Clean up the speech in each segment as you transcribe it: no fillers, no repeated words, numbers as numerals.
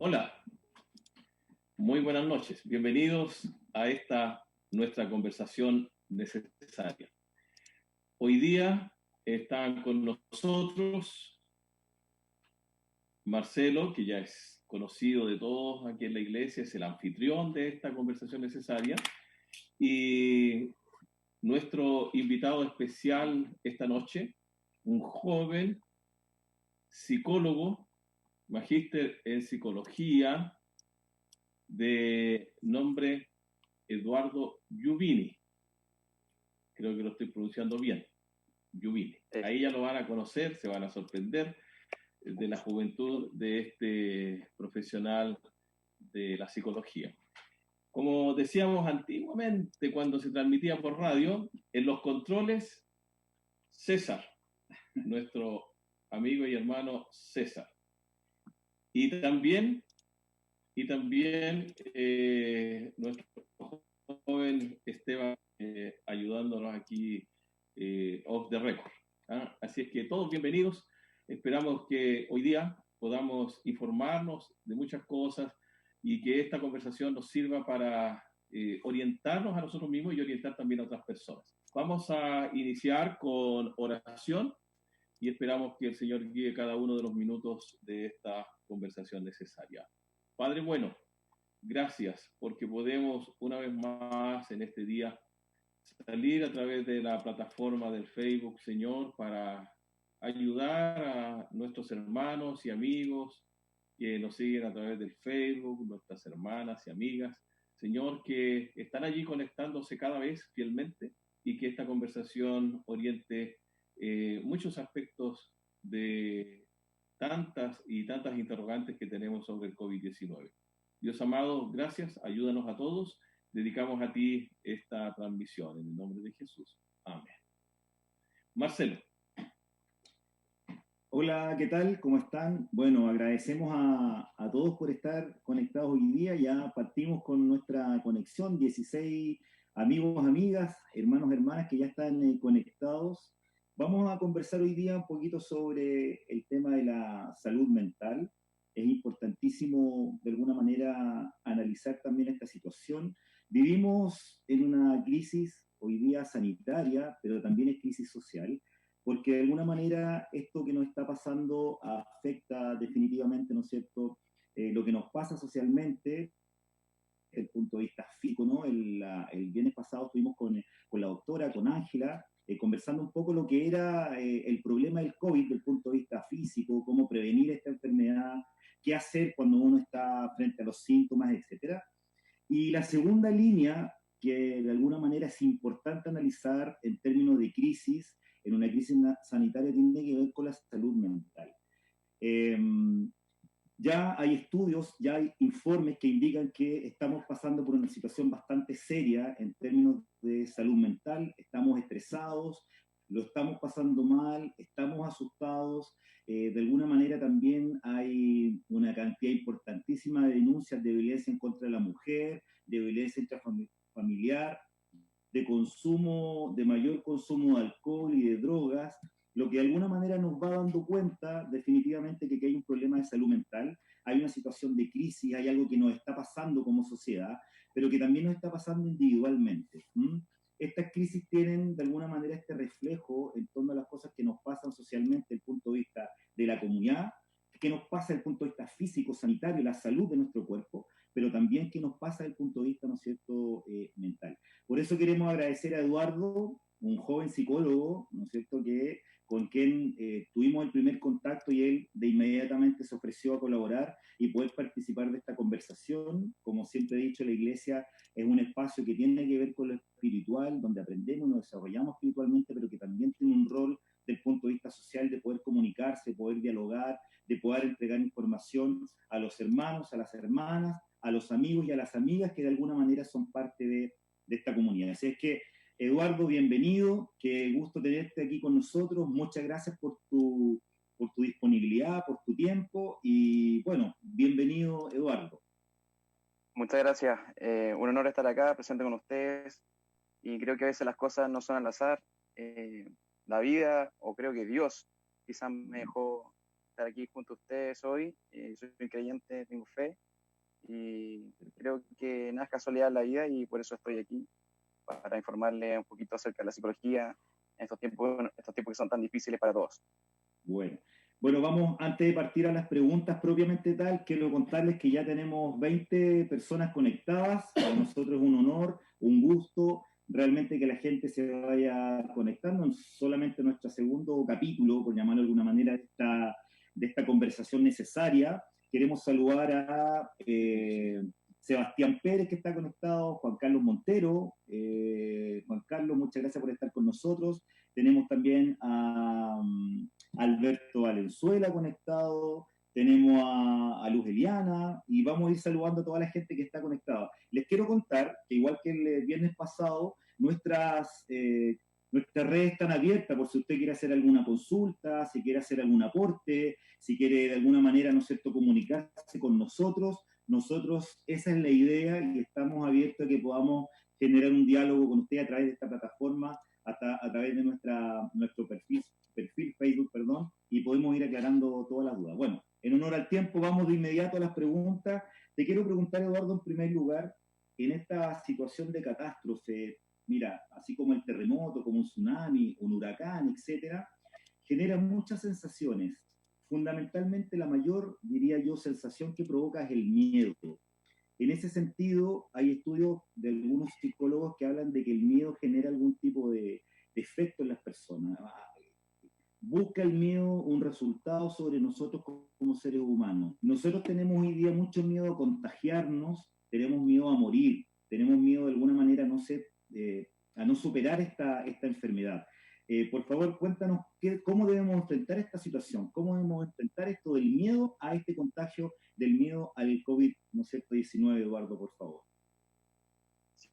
Hola, muy buenas noches. Bienvenidos a esta nuestra conversación necesaria. Hoy día están con nosotros Marcelo, que ya es conocido de todos aquí en la iglesia, es el anfitrión de esta conversación necesaria, y nuestro invitado especial esta noche, un joven psicólogo, magíster en psicología, de nombre Eduardo Giuvini. Creo que lo estoy pronunciando bien. Giuvini. Ahí ya lo van a conocer, se van a sorprender de la juventud de este profesional de la psicología. Como decíamos antiguamente cuando se transmitía por radio, en los controles, César, nuestro amigo y hermano César. Y también nuestro joven Esteban ayudándonos aquí off the record. ¿Ah? Así es que todos bienvenidos. Esperamos que hoy día podamos informarnos de muchas cosas y que esta conversación nos sirva para orientarnos a nosotros mismos y orientar también a otras personas. Vamos a iniciar con oración y esperamos que el Señor guíe cada uno de los minutos de esta conversación necesaria. Padre bueno, gracias porque podemos una vez más en este día salir a través de la plataforma del Facebook, Señor, para ayudar a nuestros hermanos y amigos que nos siguen a través del Facebook, nuestras hermanas y amigas, Señor, que están allí conectándose cada vez fielmente y que esta conversación oriente muchos aspectos de tantas y tantas interrogantes que tenemos sobre el COVID-19. Dios amado, gracias, ayúdanos a todos. Dedicamos a ti esta transmisión en el nombre de Jesús. Amén. Marcelo. Hola, ¿qué tal? ¿Cómo están? Bueno, agradecemos a todos por estar conectados hoy día. Ya partimos con nuestra conexión, 16 amigos, amigas, hermanos, hermanas que ya están conectados. Vamos a conversar hoy día un poquito sobre el tema de la salud mental. Es importantísimo, de alguna manera, analizar también esta situación. Vivimos en una crisis hoy día sanitaria, pero también es crisis social, porque de alguna manera esto que nos está pasando afecta definitivamente, ¿no es cierto?, lo que nos pasa socialmente, el punto de vista físico, ¿no? El viernes pasado estuvimos con la doctora, con Ángela, conversando un poco lo que era el problema del COVID desde el punto de vista físico, cómo prevenir esta enfermedad, qué hacer cuando uno está frente a los síntomas, etcétera. Y la segunda línea, que de alguna manera es importante analizar en términos de crisis, en una crisis sanitaria, tiene que ver con la salud mental. Eh, ya hay estudios, ya hay informes que indican que estamos pasando por una situación bastante seria en términos de salud mental, estamos estresados, lo estamos pasando mal, estamos asustados, de alguna manera también hay una cantidad importantísima de denuncias de violencia en contra de la mujer, de violencia intrafamiliar, de consumo, de mayor consumo de alcohol y de drogas, lo que de alguna manera nos va dando cuenta definitivamente que hay un problema de salud mental, hay una situación de crisis, hay algo que nos está pasando como sociedad, pero que también nos está pasando individualmente. Estas crisis tienen de alguna manera este reflejo en torno a las cosas que nos pasan socialmente desde el punto de vista de la comunidad, que nos pasa desde el punto de vista físico, sanitario, la salud de nuestro cuerpo, pero también que nos pasa desde el punto de vista, ¿no es cierto?, mental. Por eso queremos agradecer a Eduardo, un joven psicólogo, ¿no es cierto?, con quien tuvimos el primer contacto y él de inmediatamente se ofreció a colaborar y poder participar de esta conversación. Como siempre he dicho, la iglesia es un espacio que tiene que ver con lo espiritual, donde aprendemos, nos desarrollamos espiritualmente, pero que también tiene un rol desde el punto de vista social de poder comunicarse, de poder dialogar, de poder entregar información a los hermanos, a las hermanas, a los amigos y a las amigas que de alguna manera son parte de esta comunidad. Así es que, Eduardo, bienvenido, qué gusto tenerte aquí con nosotros, muchas gracias por tu disponibilidad, por tu tiempo y bueno, bienvenido, Eduardo. Muchas gracias, un honor estar acá presente con ustedes y creo que a veces las cosas no son al azar, la vida o creo que Dios quizás me dejó estar aquí junto a ustedes hoy. Soy un creyente, tengo fe y creo que nada es casualidad en la vida y por eso estoy aquí, para informarle un poquito acerca de la psicología en estos tiempos que son tan difíciles para todos. Bueno, vamos, antes de partir a las preguntas propiamente tal, quiero contarles que ya tenemos 20 personas conectadas. Para nosotros es un honor, un gusto, realmente que la gente se vaya conectando en solamente nuestro segundo capítulo, por llamarlo de alguna manera, de esta conversación necesaria. Queremos saludar a Sebastián Pérez, que está conectado, Juan Carlos Montero. Juan Carlos, muchas gracias por estar con nosotros. Tenemos también a Alberto Valenzuela conectado, tenemos a Luz Eliana, y vamos a ir saludando a toda la gente que está conectada. Les quiero contar que igual que el viernes pasado, nuestras redes están abiertas por si usted quiere hacer alguna consulta, si quiere hacer algún aporte, si quiere de alguna manera, ¿no es cierto?, comunicarse con nosotros. Nosotros, esa es la idea, y estamos abiertos a que podamos generar un diálogo con usted a través de esta plataforma, a través de nuestro perfil Facebook, y podemos ir aclarando todas las dudas. Bueno, en honor al tiempo, vamos de inmediato a las preguntas. Te quiero preguntar, Eduardo, en primer lugar, en esta situación de catástrofe, mira, así como el terremoto, como un tsunami, un huracán, etcétera, genera muchas sensaciones. Fundamentalmente, la mayor, diría yo, sensación que provoca es el miedo. En ese sentido, hay estudios de algunos psicólogos que hablan de que el miedo genera algún tipo de efecto en las personas. Busca el miedo un resultado sobre nosotros como seres humanos. Nosotros tenemos hoy día mucho miedo a contagiarnos, tenemos miedo a morir, tenemos miedo de alguna manera a no superar esta enfermedad. Por favor, cuéntanos cómo debemos enfrentar esta situación, cómo debemos enfrentar esto del miedo a este contagio, del miedo al COVID, ¿no es cierto?, 19, Eduardo, por favor.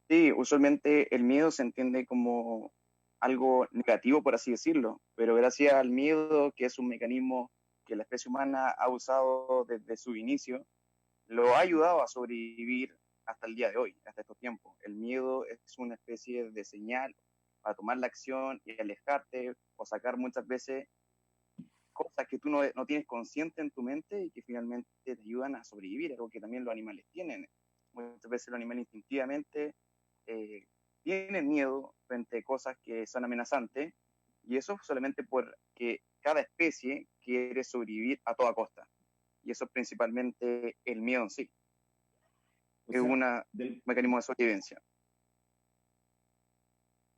Sí, usualmente el miedo se entiende como algo negativo, por así decirlo, pero gracias al miedo, que es un mecanismo que la especie humana ha usado desde su inicio, lo ha ayudado a sobrevivir hasta el día de hoy, hasta estos tiempos. El miedo es una especie de señal para tomar la acción y alejarte o sacar muchas veces cosas que tú no tienes consciente en tu mente y que finalmente te ayudan a sobrevivir, algo que también los animales tienen. Muchas veces los animales instintivamente tienen miedo frente a cosas que son amenazantes, y eso solamente porque cada especie quiere sobrevivir a toda costa. Y eso es principalmente el miedo en sí. Es un mecanismo de sobrevivencia.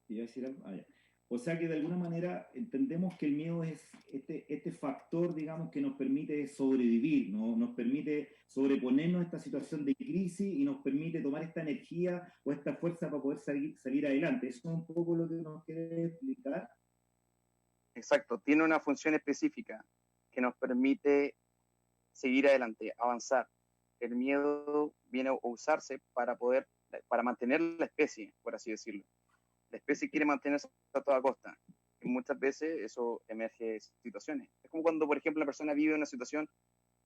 ¿Iba a decir algo? Ya. O sea que de alguna manera entendemos que el miedo es este factor, digamos, que nos permite sobrevivir, ¿no? Nos permite sobreponernos a esta situación de crisis y nos permite tomar esta energía o esta fuerza para poder salir adelante. ¿Eso es un poco lo que nos quiere explicar? Exacto, tiene una función específica que nos permite seguir adelante, avanzar. El miedo viene a usarse para mantener la especie, por así decirlo. La especie quiere mantenerse a toda costa. Y muchas veces eso emerge de situaciones. Es como cuando, por ejemplo, la persona vive una situación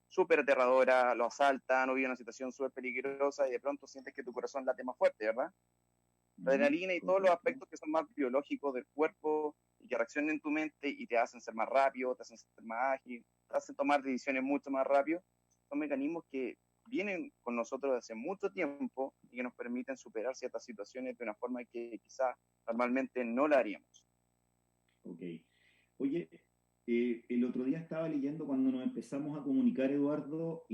súper aterradora, lo asaltan o vive una situación súper peligrosa y de pronto sientes que tu corazón late más fuerte, ¿verdad? La adrenalina y todos los aspectos que son más biológicos del cuerpo y que reaccionan en tu mente y te hacen ser más rápido, te hacen ser más ágil, te hacen tomar decisiones mucho más rápido, son mecanismos que vienen con nosotros desde hace mucho tiempo y que nos permiten superar ciertas situaciones de una forma que quizás normalmente no la haríamos. Ok. Oye, el otro día estaba leyendo cuando nos empezamos a comunicar, Eduardo,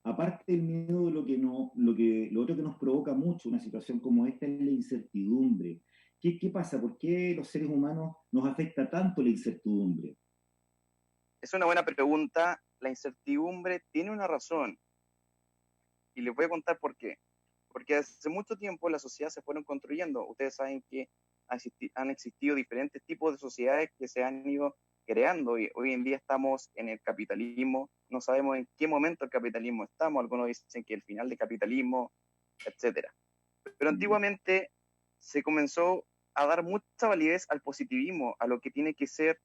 aparte del miedo, lo otro que nos provoca mucho una situación como esta es la incertidumbre. ¿Qué pasa? ¿Por qué los seres humanos nos afecta tanto la incertidumbre? Es una buena pregunta. La incertidumbre tiene una razón. Y les voy a contar por qué. Porque hace mucho tiempo las sociedades se fueron construyendo. Ustedes saben que han existido diferentes tipos de sociedades que se han ido creando. Y hoy en día estamos en el capitalismo. No sabemos en qué momento del capitalismo estamos. Algunos dicen que el final del capitalismo, etc. Pero antiguamente se comenzó a dar mucha validez al positivismo, a lo que tiene que ser,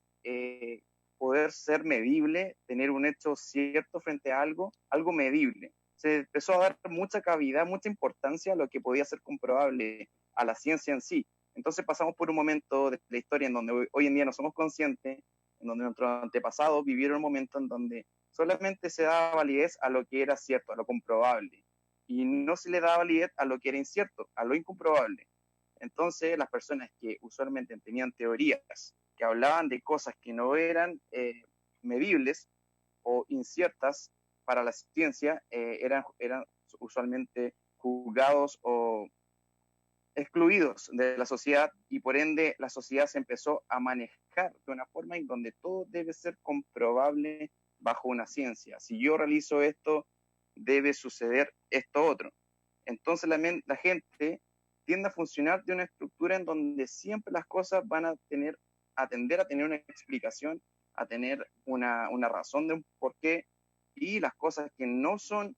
poder ser medible, tener un hecho cierto frente a algo medible. Se empezó a dar mucha cavidad, mucha importancia a lo que podía ser comprobable, a la ciencia en sí. Entonces pasamos por un momento de la historia en donde hoy en día no somos conscientes, en donde nuestros antepasados vivieron un momento en donde solamente se daba validez a lo que era cierto, a lo comprobable, y no se le daba validez a lo que era incierto, a lo incomprobable. Entonces, las personas que usualmente tenían teorías que hablaban de cosas que no eran medibles o inciertas para la ciencia, eran usualmente juzgados o excluidos de la sociedad, y por ende la sociedad se empezó a manejar de una forma en donde todo debe ser comprobable bajo una ciencia. Si yo realizo esto, debe suceder esto otro. Entonces la gente tiende a funcionar de una estructura en donde siempre las cosas van a tender a tener una explicación, a tener una razón de un porqué, y las cosas que no son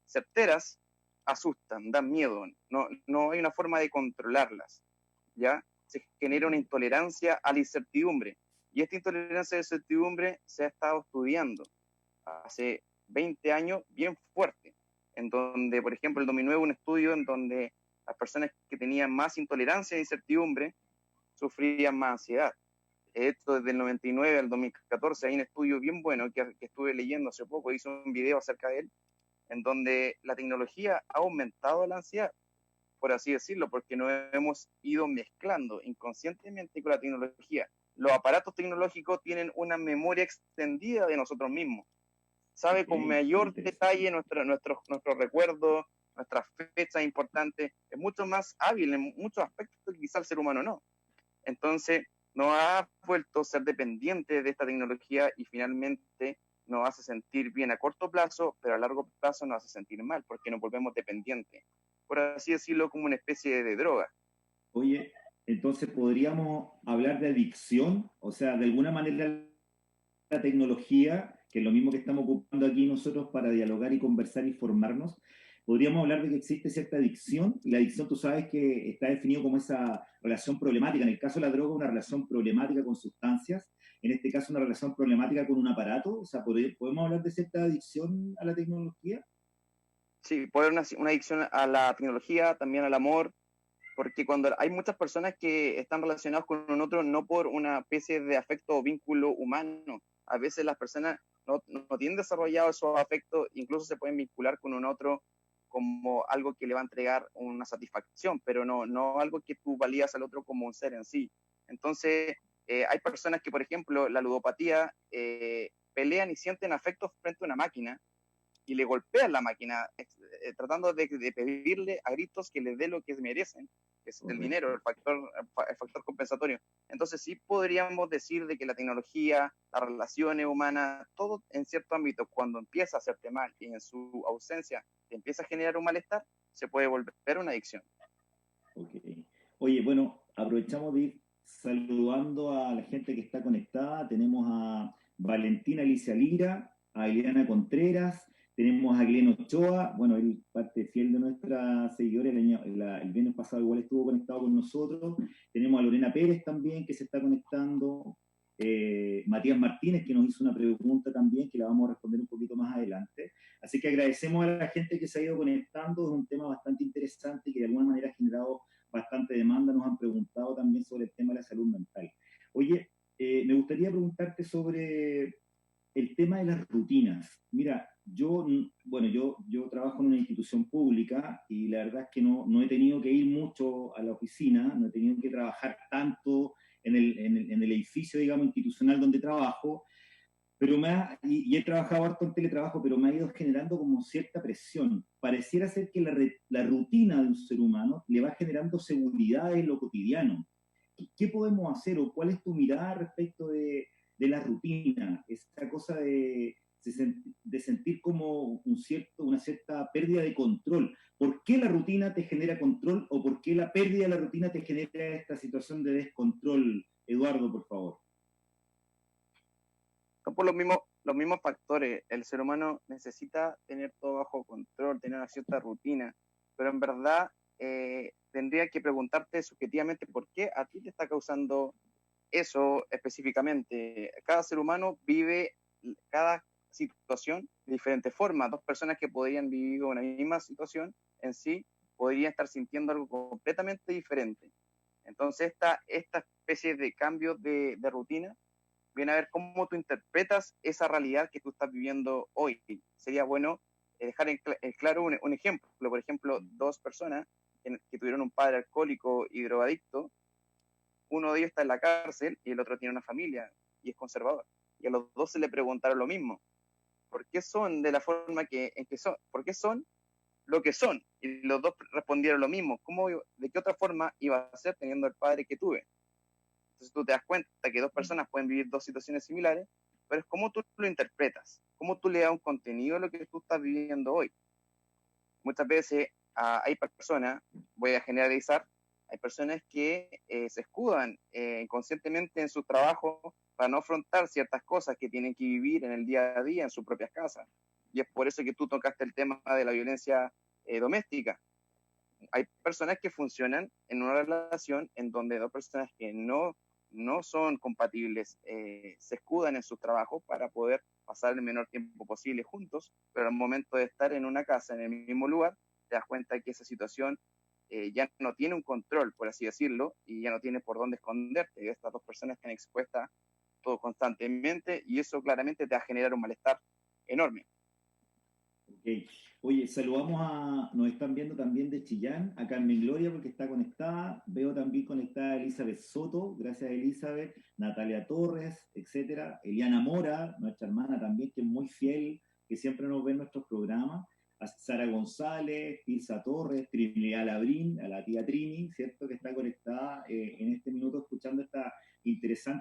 certeras asustan, dan miedo, no hay una forma de controlarlas, ¿ya? Se genera una intolerancia a la incertidumbre, y esta intolerancia a la incertidumbre se ha estado estudiando hace 20 años bien fuerte, en donde, por ejemplo, el 2009 un estudio en donde las personas que tenían más intolerancia a la incertidumbre sufrían más ansiedad. Esto desde el 99 al 2014, hay un estudio bien bueno que estuve leyendo hace poco, hice un video acerca de él, en donde la tecnología ha aumentado la ansiedad, por así decirlo, porque nos hemos ido mezclando inconscientemente con la tecnología. Los aparatos tecnológicos tienen una memoria extendida de nosotros mismos. Sabe con mayor detalle nuestros recuerdos, nuestras fechas importantes. Es mucho más hábil en muchos aspectos que quizá el ser humano no. Entonces, nos ha vuelto a ser dependientes de esta tecnología, y finalmente nos hace sentir bien a corto plazo, pero a largo plazo nos hace sentir mal, porque nos volvemos dependientes. Por así decirlo, como una especie de droga. Oye, entonces podríamos hablar de adicción, o sea, de alguna manera la tecnología, que es lo mismo que estamos ocupando aquí nosotros para dialogar y conversar y formarnos, podríamos hablar de que existe cierta adicción, y la adicción tú sabes que está definido como esa relación problemática. En el caso de la droga, una relación problemática con sustancias, en este caso una relación problemática con un aparato. O sea, ¿podemos hablar de cierta adicción a la tecnología? Sí, puede haber una adicción a la tecnología, también al amor, porque cuando hay muchas personas que están relacionadas con un otro no por una especie de afecto o vínculo humano, a veces las personas no tienen desarrollado esos afectos, incluso se pueden vincular con un otro como algo que le va a entregar una satisfacción, pero no algo que tú valías al otro como un ser en sí. Entonces, hay personas que, por ejemplo, la ludopatía, pelean y sienten afectos frente a una máquina, y le golpean la máquina, tratando de pedirle a gritos que les dé lo que merecen, que es el dinero, el factor compensatorio. Entonces sí podríamos decir de que la tecnología, las relaciones humanas, todo en cierto ámbito, cuando empieza a hacerte mal y en su ausencia te empieza a generar un malestar, se puede volver una adicción. Okay. Oye, bueno, aprovechamos de ir saludando a la gente que está conectada. Tenemos a Valentina Alicia Lira, a Eliana Contreras, tenemos a Glenn Ochoa. Bueno, él parte fiel de nuestra seguidora, el viernes pasado igual estuvo conectado con nosotros. Tenemos a Lorena Pérez también, que se está conectando. Matías Martínez, que nos hizo una pregunta también, que la vamos a responder un poquito más adelante. Así que agradecemos a la gente que se ha ido conectando. Es un tema bastante interesante y que de alguna manera ha generado bastante demanda. Nos han preguntado también sobre el tema de la salud mental. Oye, me gustaría preguntarte sobre el tema de las rutinas. Mira, yo trabajo en una institución pública, y la verdad es que no he tenido que ir mucho a la oficina, no he tenido que trabajar tanto en el edificio, digamos, institucional donde trabajo, pero y he trabajado harto en teletrabajo, pero me ha ido generando como cierta presión. Pareciera ser que la rutina de un ser humano le va generando seguridad en lo cotidiano. ¿Qué podemos hacer, o cuál es tu mirada respecto de la rutina? Esa cosa de sentir como una cierta pérdida de control. ¿Por qué la rutina te genera control, o por qué la pérdida de la rutina te genera esta situación de descontrol? Eduardo, por favor. Son por los mismos factores. El ser humano necesita tener todo bajo control, tener una cierta rutina, pero en verdad tendría que preguntarte subjetivamente por qué a ti te está causando eso específicamente. Cada ser humano vive cada situación de diferente forma. Dos personas que podrían vivir una misma situación en sí podrían estar sintiendo algo completamente diferente. Entonces esta especie de cambio de rutina viene a ver cómo tú interpretas esa realidad que tú estás viviendo hoy. Sería bueno dejar en claro un ejemplo. Por ejemplo, dos personas que tuvieron un padre alcohólico y drogadicto, uno de ellos está en la cárcel y el otro tiene una familia y es conservador. Y a los dos se le preguntaron lo mismo. ¿Por qué son de la forma en que son? ¿Por qué son lo que son? Y los dos respondieron lo mismo. ¿De qué otra forma iba a ser teniendo el padre que tuve? Entonces tú te das cuenta que dos personas pueden vivir dos situaciones similares, pero es cómo tú lo interpretas, cómo tú le das un contenido a lo que tú estás viviendo hoy. Muchas veces hay personas, voy a generalizar, hay personas que se escudan inconscientemente en su trabajo para no afrontar ciertas cosas que tienen que vivir en el día a día en sus propias casas. Y es por eso que tú tocaste el tema de la violencia doméstica. Hay personas que funcionan en una relación en donde dos personas que no son compatibles se escudan en sus trabajos para poder pasar el menor tiempo posible juntos, pero al momento de estar en una casa, en el mismo lugar, te das cuenta que esa situación ya no tiene un control, por así decirlo, y ya no tiene por dónde esconderte. Y estas dos personas están expuestas todo constantemente y eso claramente te va a generar un malestar enorme. Okay. Oye, nos están viendo también de Chillán, a Carmen Gloria porque está conectada, veo también conectada a Elizabeth Soto, gracias a Elizabeth, Natalia Torres, etcétera, Eliana Mora, nuestra hermana también, que es muy fiel, que siempre nos ve en nuestros programas, a Sara González, Ilsa Torres, Trinidad Labrín, a la tía Trini, ¿cierto? Que está conectada en este minuto escuchando esta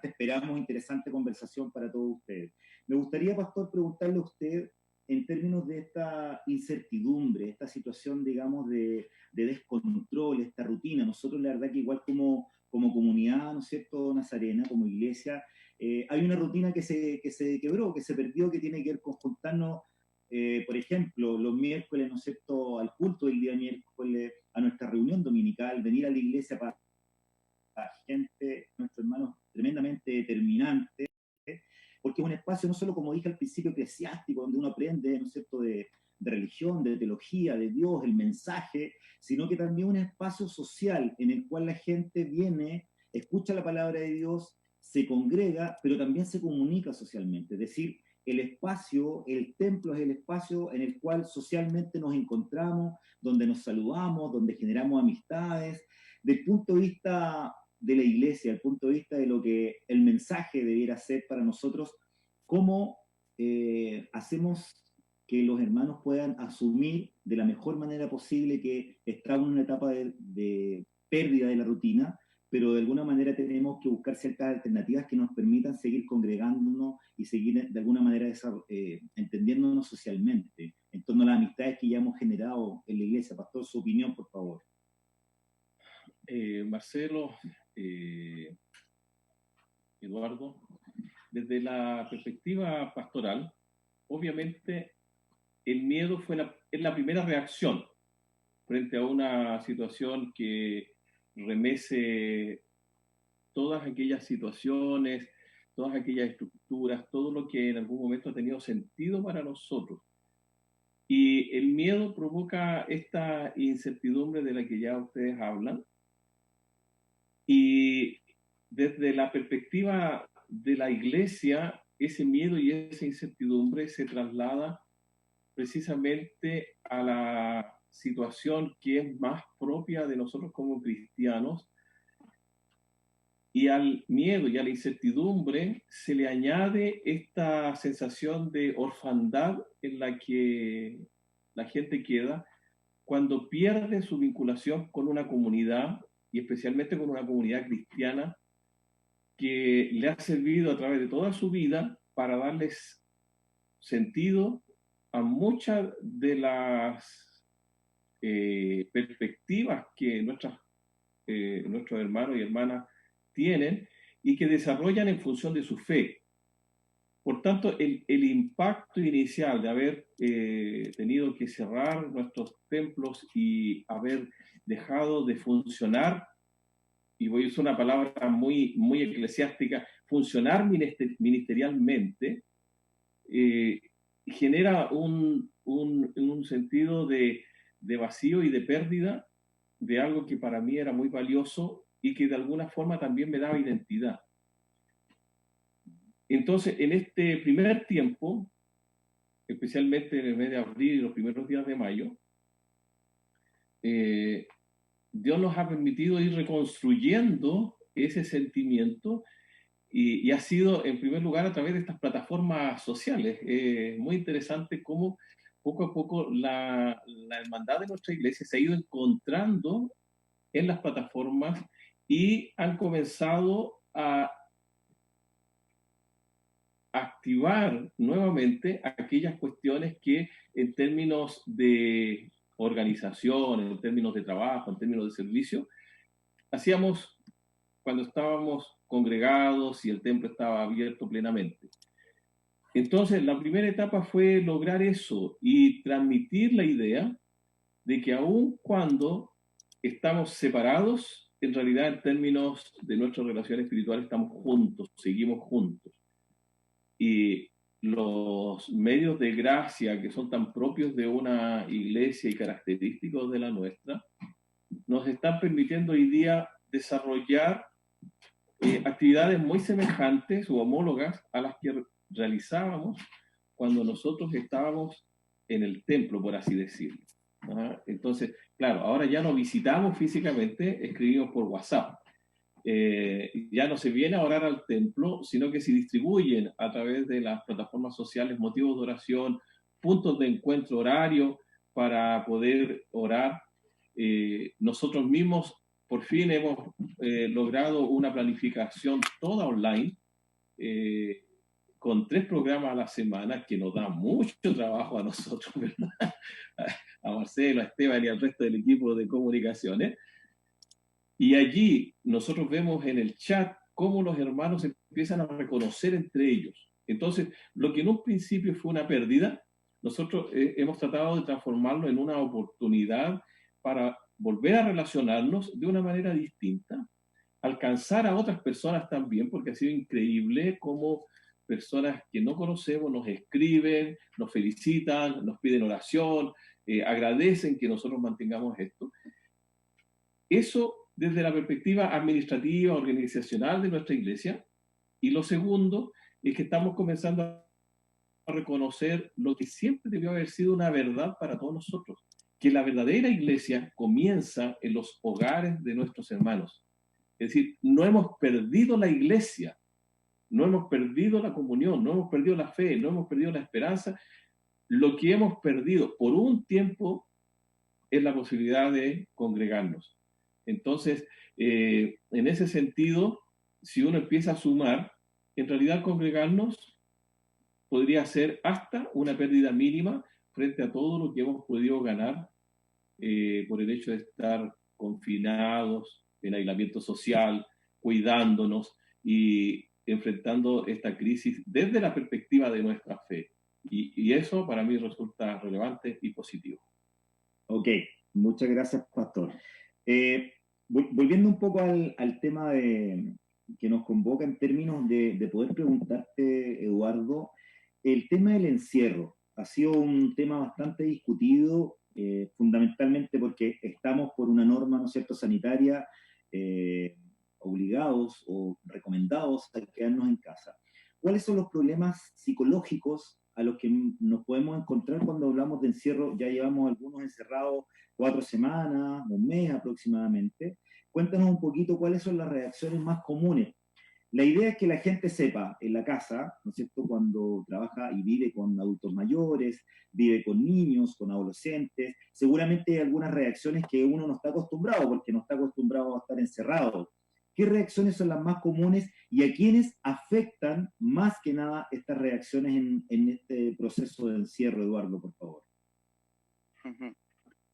esperamos interesante conversación para todos ustedes. Me gustaría, Pastor, preguntarle a usted en términos de esta incertidumbre, esta situación, digamos, de descontrol, esta rutina. Nosotros, la verdad que igual como comunidad, ¿no es cierto?, nazarena, como iglesia, hay una rutina que se quebró, que se perdió, que tiene que ver con juntarnos, por ejemplo, los miércoles, ¿no es cierto?, al culto del día miércoles, a nuestra reunión dominical, venir a la iglesia para gente, nuestros hermanos tremendamente determinantes, porque es un espacio no solo, como dije al principio, eclesiástico, donde uno aprende, ¿no es cierto?, de religión, de teología, de Dios, el mensaje, sino que también un espacio social en el cual la gente viene, escucha la palabra de Dios, se congrega, pero también se comunica socialmente. Es decir, el espacio, el templo es el espacio en el cual socialmente nos encontramos, donde nos saludamos, donde generamos amistades. Del punto de vista de la iglesia, el punto de vista de lo que el mensaje debiera ser para nosotros, cómo hacemos que los hermanos puedan asumir de la mejor manera posible que estamos en una etapa de pérdida de la rutina, pero de alguna manera tenemos que buscar ciertas alternativas que nos permitan seguir congregándonos y seguir de alguna manera entendiéndonos socialmente en torno a las amistades que ya hemos generado en la iglesia. Pastor, su opinión, por favor. Marcelo, Eduardo, desde la perspectiva pastoral, obviamente el miedo es la primera reacción frente a una situación que remece todas aquellas situaciones, todas aquellas estructuras, todo lo que en algún momento ha tenido sentido para nosotros. Y el miedo provoca esta incertidumbre de la que ya ustedes hablan. Y desde la perspectiva de la iglesia, ese miedo y esa incertidumbre se traslada precisamente a la situación que es más propia de nosotros como cristianos, y al miedo y a la incertidumbre se le añade esta sensación de orfandad en la que la gente queda cuando pierde su vinculación con una comunidad, y especialmente con una comunidad cristiana que le ha servido a través de toda su vida para darles sentido a muchas de las perspectivas que nuestros hermanos y hermanas tienen y que desarrollan en función de su fe. Por tanto, el impacto inicial de haber tenido que cerrar nuestros templos y haber dejado de funcionar, y voy a usar una palabra muy eclesiástica, funcionar ministerialmente, genera un sentido de vacío y de pérdida de algo que para mí era muy valioso y que de alguna forma también me daba identidad. Entonces, en este primer tiempo, especialmente en el mes de abril y los primeros días de mayo, Dios nos ha permitido ir reconstruyendo ese sentimiento y ha sido, en primer lugar, a través de estas plataformas sociales. Muy interesante cómo poco a poco la hermandad de nuestra iglesia se ha ido encontrando en las plataformas y han comenzado a activar nuevamente aquellas cuestiones que en términos de organización, en términos de trabajo, en términos de servicio, hacíamos cuando estábamos congregados y el templo estaba abierto plenamente. Entonces, la primera etapa fue lograr eso y transmitir la idea de que aun cuando estamos separados, en realidad en términos de nuestra relación espiritual estamos juntos, seguimos juntos. Y los medios de gracia que son tan propios de una iglesia y característicos de la nuestra, nos están permitiendo hoy día desarrollar actividades muy semejantes o homólogas a las que realizábamos cuando nosotros estábamos en el templo, por así decirlo. Entonces, claro, ahora ya no visitamos físicamente, escribimos por WhatsApp. Ya no se viene a orar al templo, sino que se distribuyen a través de las plataformas sociales motivos de oración, puntos de encuentro horario para poder orar. Nosotros mismos por fin hemos logrado una planificación toda online, con 3 programas a la semana, que nos da mucho trabajo a nosotros, ¿verdad? A Marcelo, a Esteban y al resto del equipo de comunicaciones. Y allí nosotros vemos en el chat cómo los hermanos empiezan a reconocer entre ellos. Entonces, lo que en un principio fue una pérdida, nosotros hemos tratado de transformarlo en una oportunidad para volver a relacionarnos de una manera distinta, alcanzar a otras personas también, porque ha sido increíble cómo personas que no conocemos nos escriben, nos felicitan, nos piden oración, agradecen que nosotros mantengamos esto. Eso desde la perspectiva administrativa, organizacional de nuestra iglesia. Y lo segundo es que estamos comenzando a reconocer lo que siempre debió haber sido una verdad para todos nosotros, que la verdadera iglesia comienza en los hogares de nuestros hermanos. Es decir, no hemos perdido la iglesia, no hemos perdido la comunión, no hemos perdido la fe, no hemos perdido la esperanza. Lo que hemos perdido por un tiempo es la posibilidad de congregarnos. Entonces, en ese sentido, si uno empieza a sumar, en realidad congregarnos podría ser hasta una pérdida mínima frente a todo lo que hemos podido ganar por el hecho de estar confinados, en aislamiento social, cuidándonos y enfrentando esta crisis desde la perspectiva de nuestra fe. Y eso para mí resulta relevante y positivo. Ok, muchas gracias, Pastor. Volviendo un poco al tema que nos convoca en términos de poder preguntarte, Eduardo, el tema del encierro ha sido un tema bastante discutido, fundamentalmente porque estamos por una norma, ¿no es cierto?, sanitaria, obligados o recomendados a quedarnos en casa. ¿Cuáles son los problemas psicológicos a los que nos podemos encontrar cuando hablamos de encierro? Ya llevamos algunos encerrados 4 semanas, un mes aproximadamente. Cuéntanos un poquito cuáles son las reacciones más comunes. La idea es que la gente sepa en la casa, ¿no es cierto?, cuando trabaja y vive con adultos mayores, vive con niños, con adolescentes, seguramente hay algunas reacciones que uno no está acostumbrado, porque no está acostumbrado a estar encerrado. ¿Qué reacciones son las más comunes y a quiénes afectan más que nada estas reacciones en este proceso de encierro, Eduardo, por favor?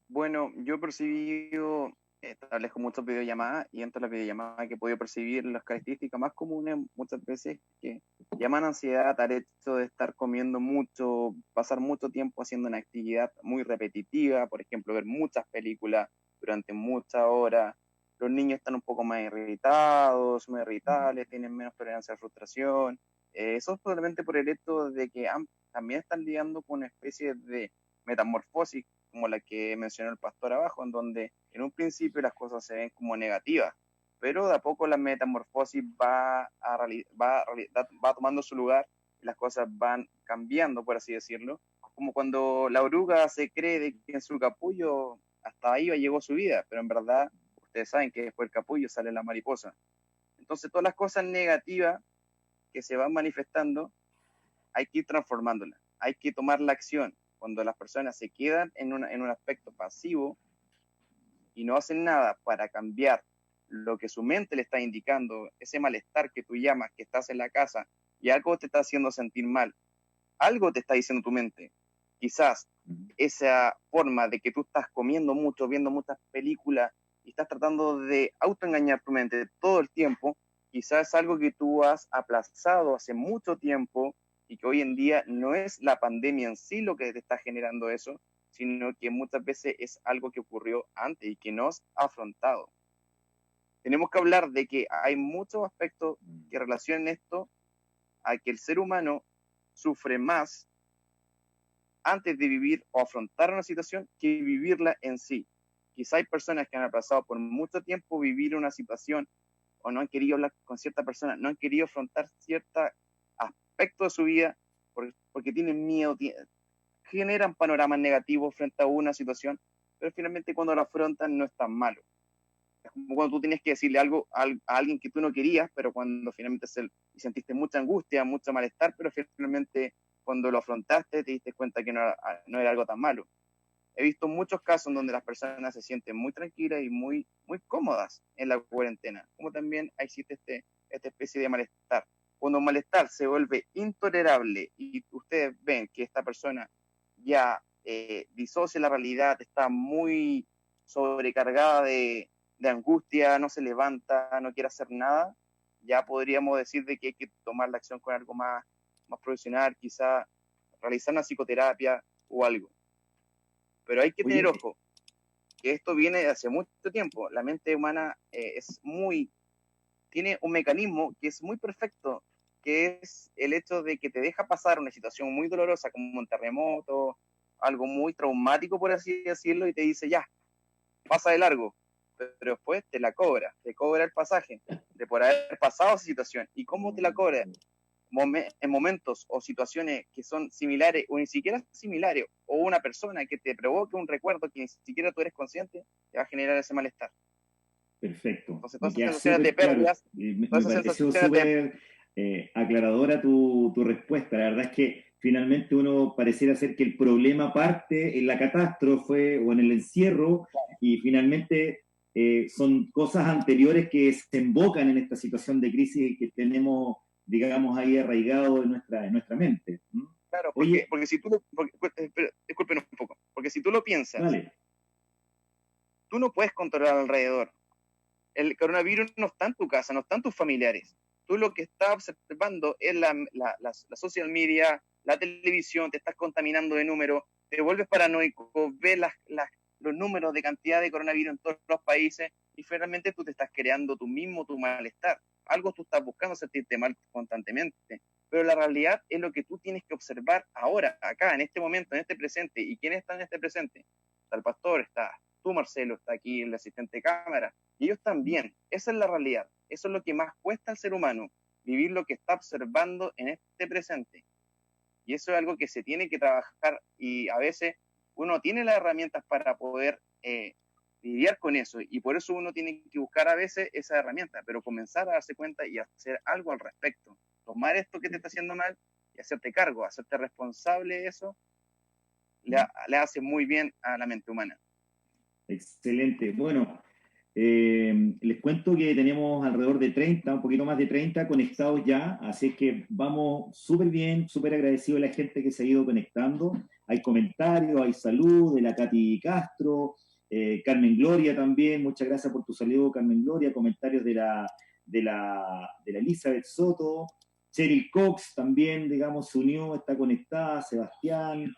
Bueno, yo he percibido, establezco muchas videollamadas y entre las videollamadas que he podido percibir las características más comunes muchas veces que llaman ansiedad al hecho de estar comiendo mucho, pasar mucho tiempo haciendo una actividad muy repetitiva, por ejemplo, ver muchas películas durante muchas horas. Los niños están un poco más irritados, más irritables, tienen menos tolerancia a la frustración. Eso es probablemente por el hecho de que también están lidiando con una especie de metamorfosis como la que mencionó el pastor abajo, en donde en un principio las cosas se ven como negativas, pero de a poco la metamorfosis va tomando su lugar y las cosas van cambiando, por así decirlo. Como cuando la oruga se cree de que en su capullo hasta ahí llegó su vida, pero en verdad ustedes saben que después del capullo sale la mariposa. Entonces todas las cosas negativas que se van manifestando hay que ir transformándolas, hay que tomar la acción. Cuando las personas se quedan en un aspecto pasivo y no hacen nada para cambiar lo que su mente le está indicando, ese malestar que tú llamas, que estás en la casa y algo te está haciendo sentir mal, algo te está diciendo tu mente. Quizás esa forma de que tú estás comiendo mucho, viendo muchas películas y estás tratando de autoengañar tu mente todo el tiempo, quizás es algo que tú has aplazado hace mucho tiempo y que hoy en día no es la pandemia en sí lo que te está generando eso, sino que muchas veces es algo que ocurrió antes y que no has afrontado. Tenemos que hablar de que hay muchos aspectos que relacionan esto a que el ser humano sufre más antes de vivir o afrontar una situación que vivirla en sí. Quizá hay personas que han pasado por mucho tiempo vivir una situación o no han querido hablar con cierta persona, no han querido afrontar cierto aspecto de su vida porque tienen miedo, generan panoramas negativos frente a una situación, pero finalmente cuando lo afrontan no es tan malo. Es como cuando tú tienes que decirle algo a alguien que tú no querías, pero cuando finalmente sentiste mucha angustia, mucho malestar, pero finalmente cuando lo afrontaste te diste cuenta que no era algo tan malo. He visto muchos casos en donde las personas se sienten muy tranquilas y muy cómodas en la cuarentena, como también existe esta especie de malestar. Cuando el malestar se vuelve intolerable y ustedes ven que esta persona ya disocia la realidad, está muy sobrecargada de angustia, no se levanta, no quiere hacer nada, ya podríamos decir de que hay que tomar la acción con algo más profesional, quizá realizar una psicoterapia o algo. Pero hay que tener ojo, que esto viene de hace mucho tiempo. La mente humana tiene un mecanismo que es muy perfecto, que es el hecho de que te deja pasar una situación muy dolorosa como un terremoto, algo muy traumático, por así decirlo, y te dice, ya, pasa de largo, pero después te cobra el pasaje de por haber pasado esa situación. ¿Y cómo te la cobra? En momentos o situaciones que son similares o ni siquiera similares, o una persona que te provoque un recuerdo que ni siquiera tú eres consciente, te va a generar ese malestar. Perfecto. Entonces, todas esas sensaciones de pérdidas, me pareció súper aclaradora tu respuesta. La verdad es que finalmente uno pareciera ser que el problema parte en la catástrofe o en el encierro, y finalmente son cosas anteriores que se embocan en esta situación de crisis que tenemos, digamos, ahí arraigado en nuestra mente. Claro, porque si tú disculpen un poco, porque si tú lo piensas, dale. Tú no puedes controlar alrededor. El coronavirus no está en tu casa, no está en tus familiares. Tú lo que estás observando es la social media, la televisión, te estás contaminando de números, te vuelves paranoico, ves los números de cantidad de coronavirus en todos los países y finalmente tú te estás creando tú mismo tu malestar. Algo tú estás buscando sentirte mal constantemente. Pero la realidad es lo que tú tienes que observar ahora, acá, en este momento, en este presente. ¿Y quién está en este presente? Está el pastor, está tú, Marcelo, está aquí el asistente de cámara. Y ellos también. Esa es la realidad. Eso es lo que más cuesta al ser humano, vivir lo que está observando en este presente. Y eso es algo que se tiene que trabajar y a veces uno tiene las herramientas para poder lidiar con eso y por eso uno tiene que buscar a veces esa herramienta, pero comenzar a darse cuenta y hacer algo al respecto. Tomar esto que te está haciendo mal y hacerte cargo, hacerte responsable de eso, le hace muy bien a la mente humana. Excelente. Bueno, les cuento que tenemos alrededor de 30, un poquito más de 30 conectados ya, así que vamos súper bien, súper agradecidos a la gente que se ha ido conectando. Hay comentarios, hay salud de la Katy Castro, Carmen Gloria también, muchas gracias por tu saludo, Carmen Gloria, comentarios de la Elizabeth Soto, Cheryl Cox también, digamos, se unió, está conectada, Sebastián,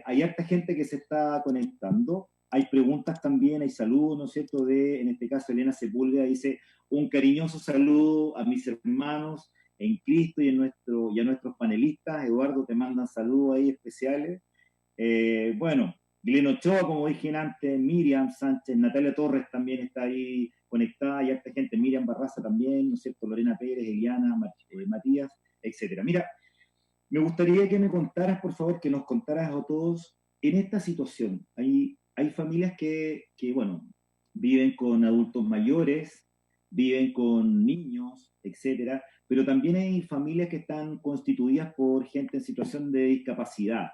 hay harta gente que se está conectando. Hay preguntas también, hay saludos, ¿no es cierto? En este caso, Elena Sepúlveda dice, un cariñoso saludo a mis hermanos en Cristo y a nuestros panelistas. Eduardo, te mandan saludos ahí especiales. Bueno, Glenn Ochoa, como dije antes, Miriam Sánchez, Natalia Torres también está ahí conectada, hay harta gente, Miriam Barraza también, ¿no es cierto? Lorena Pérez, Eliana, Matías, etcétera. Mira, me gustaría que me contaras, por favor, que nos contaras a todos en esta situación. Hay familias bueno, viven con adultos mayores, viven con niños, etcétera, pero también hay familias que están constituidas por gente en situación de discapacidad.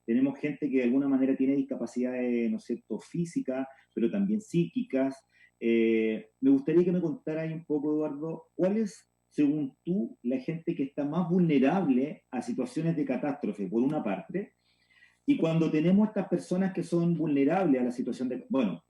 Tenemos gente que de alguna manera tiene discapacidades, ¿no es cierto?, físicas, pero también psíquicas. Me gustaría que me contaras un poco, Eduardo, ¿cuál es, según tú, la gente que está más vulnerable a situaciones de catástrofe, por una parte? Y cuando tenemos estas personas que son vulnerables a la situación de, bueno,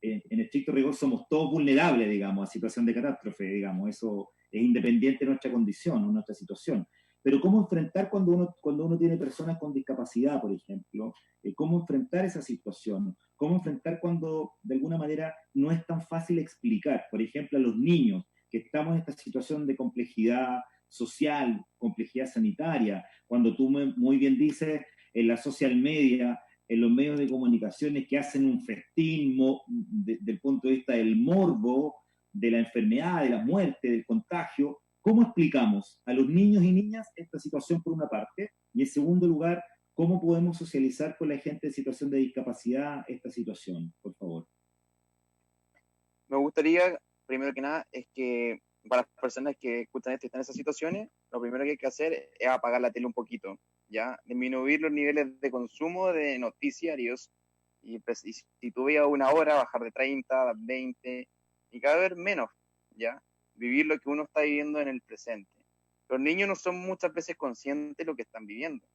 en estricto rigor somos todos vulnerables, digamos, a situación de catástrofe, digamos, eso es independiente de nuestra condición o nuestra situación. Pero cómo enfrentar cuando uno tiene personas con discapacidad, por ejemplo, cómo enfrentar esa situación, cómo enfrentar cuando de alguna manera no es tan fácil explicar, por ejemplo, a los niños que estamos en esta situación de complejidad social, complejidad sanitaria, cuando tú muy bien dices en la social media, en los medios de comunicaciones que hacen un festín del punto de vista del morbo, de la enfermedad, de la muerte, del contagio. ¿Cómo explicamos a los niños y niñas esta situación por una parte? Y en segundo lugar, ¿cómo podemos socializar con la gente en situación de discapacidad esta situación? Por favor. Me gustaría, primero que nada, es que para las personas que justamente están en esas situaciones, lo primero que hay que hacer es apagar la tele un poquito, ¿ya? Disminuir los niveles de consumo de noticiarios y si tú veías una hora, bajar de 30 a 20 y cada vez menos, ¿ya? Vivir lo que uno está viviendo en el presente. Los niños no son muchas veces conscientes de lo que están viviendo.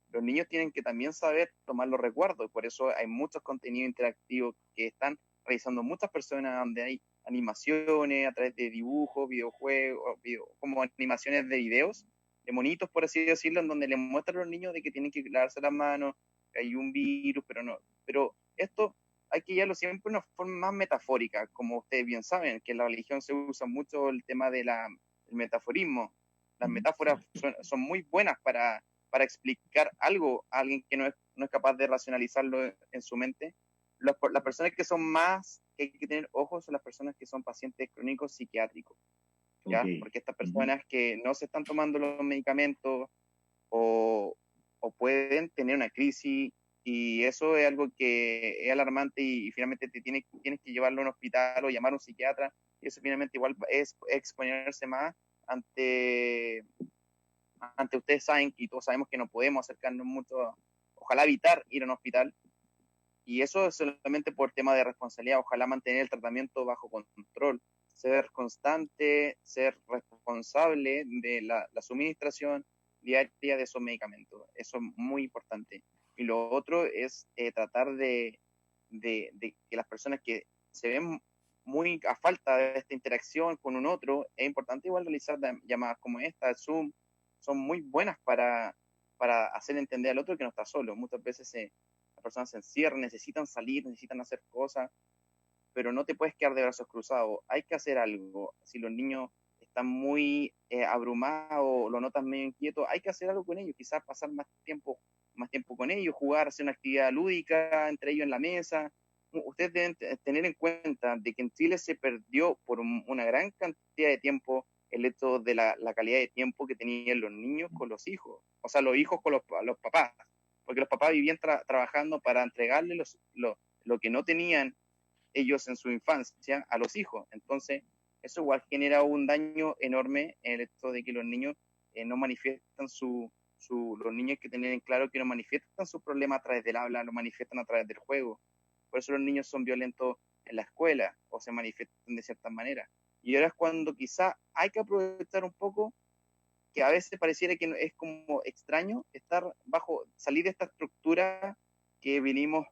Los niños tienen que también saber tomar los recuerdos, por eso hay muchos contenidos interactivos que están realizando muchas personas, donde hay animaciones a través de dibujos, videojuegos, como animaciones de videos, de monitos, por así decirlo, en donde les muestran a los niños de que tienen que lavarse las manos, que hay un virus, pero esto hay que llevarlo siempre de una forma más metafórica, como ustedes bien saben, que en la religión se usa mucho el tema del metaforismo. Las metáforas son muy buenas para explicar algo a alguien que no es capaz de racionalizarlo en su mente. Las personas que son más, que hay que tener ojos, son las personas que son pacientes crónicos psiquiátricos, ¿ya? Okay. Porque estas personas que no se están tomando los medicamentos o pueden tener una crisis, y eso es algo que es alarmante y finalmente tienes que llevarlo a un hospital o llamar a un psiquiatra, y eso finalmente igual es exponerse más ante ustedes saben y todos sabemos que no podemos acercarnos mucho, ojalá evitar ir a un hospital, y eso es solamente por tema de responsabilidad, ojalá mantener el tratamiento bajo control, ser constante, ser responsable de la suministración diaria de esos medicamentos, eso es muy importante. Y lo otro es tratar de que las personas que se ven muy a falta de esta interacción con un otro, es importante igual realizar llamadas como esta, Zoom, son muy buenas para hacer entender al otro que no está solo. Muchas veces las personas se encierran, necesitan salir, necesitan hacer cosas, pero no te puedes quedar de brazos cruzados. Hay que hacer algo. Si los niños están muy abrumados, lo notan medio inquietos, hay que hacer algo con ellos, quizás pasar más tiempo con ellos, jugar, hacer una actividad lúdica entre ellos en la mesa. Ustedes deben tener en cuenta de que en Chile se perdió por una gran cantidad de tiempo el hecho de la calidad de tiempo que tenían los niños con los hijos, o sea, los hijos con los papás, porque los papás vivían trabajando para entregarle lo que no tenían ellos en su infancia a los hijos. Entonces, eso igual genera un daño enorme en el hecho de que los niños no manifiestan los niños que tienen claro que no manifiestan sus problemas a través del habla, lo manifiestan a través del juego. Por eso los niños son violentos en la escuela o se manifiestan de cierta manera. Y ahora es cuando quizá hay que aprovechar un poco, que a veces pareciera que es como extraño salir de esta estructura que vinimos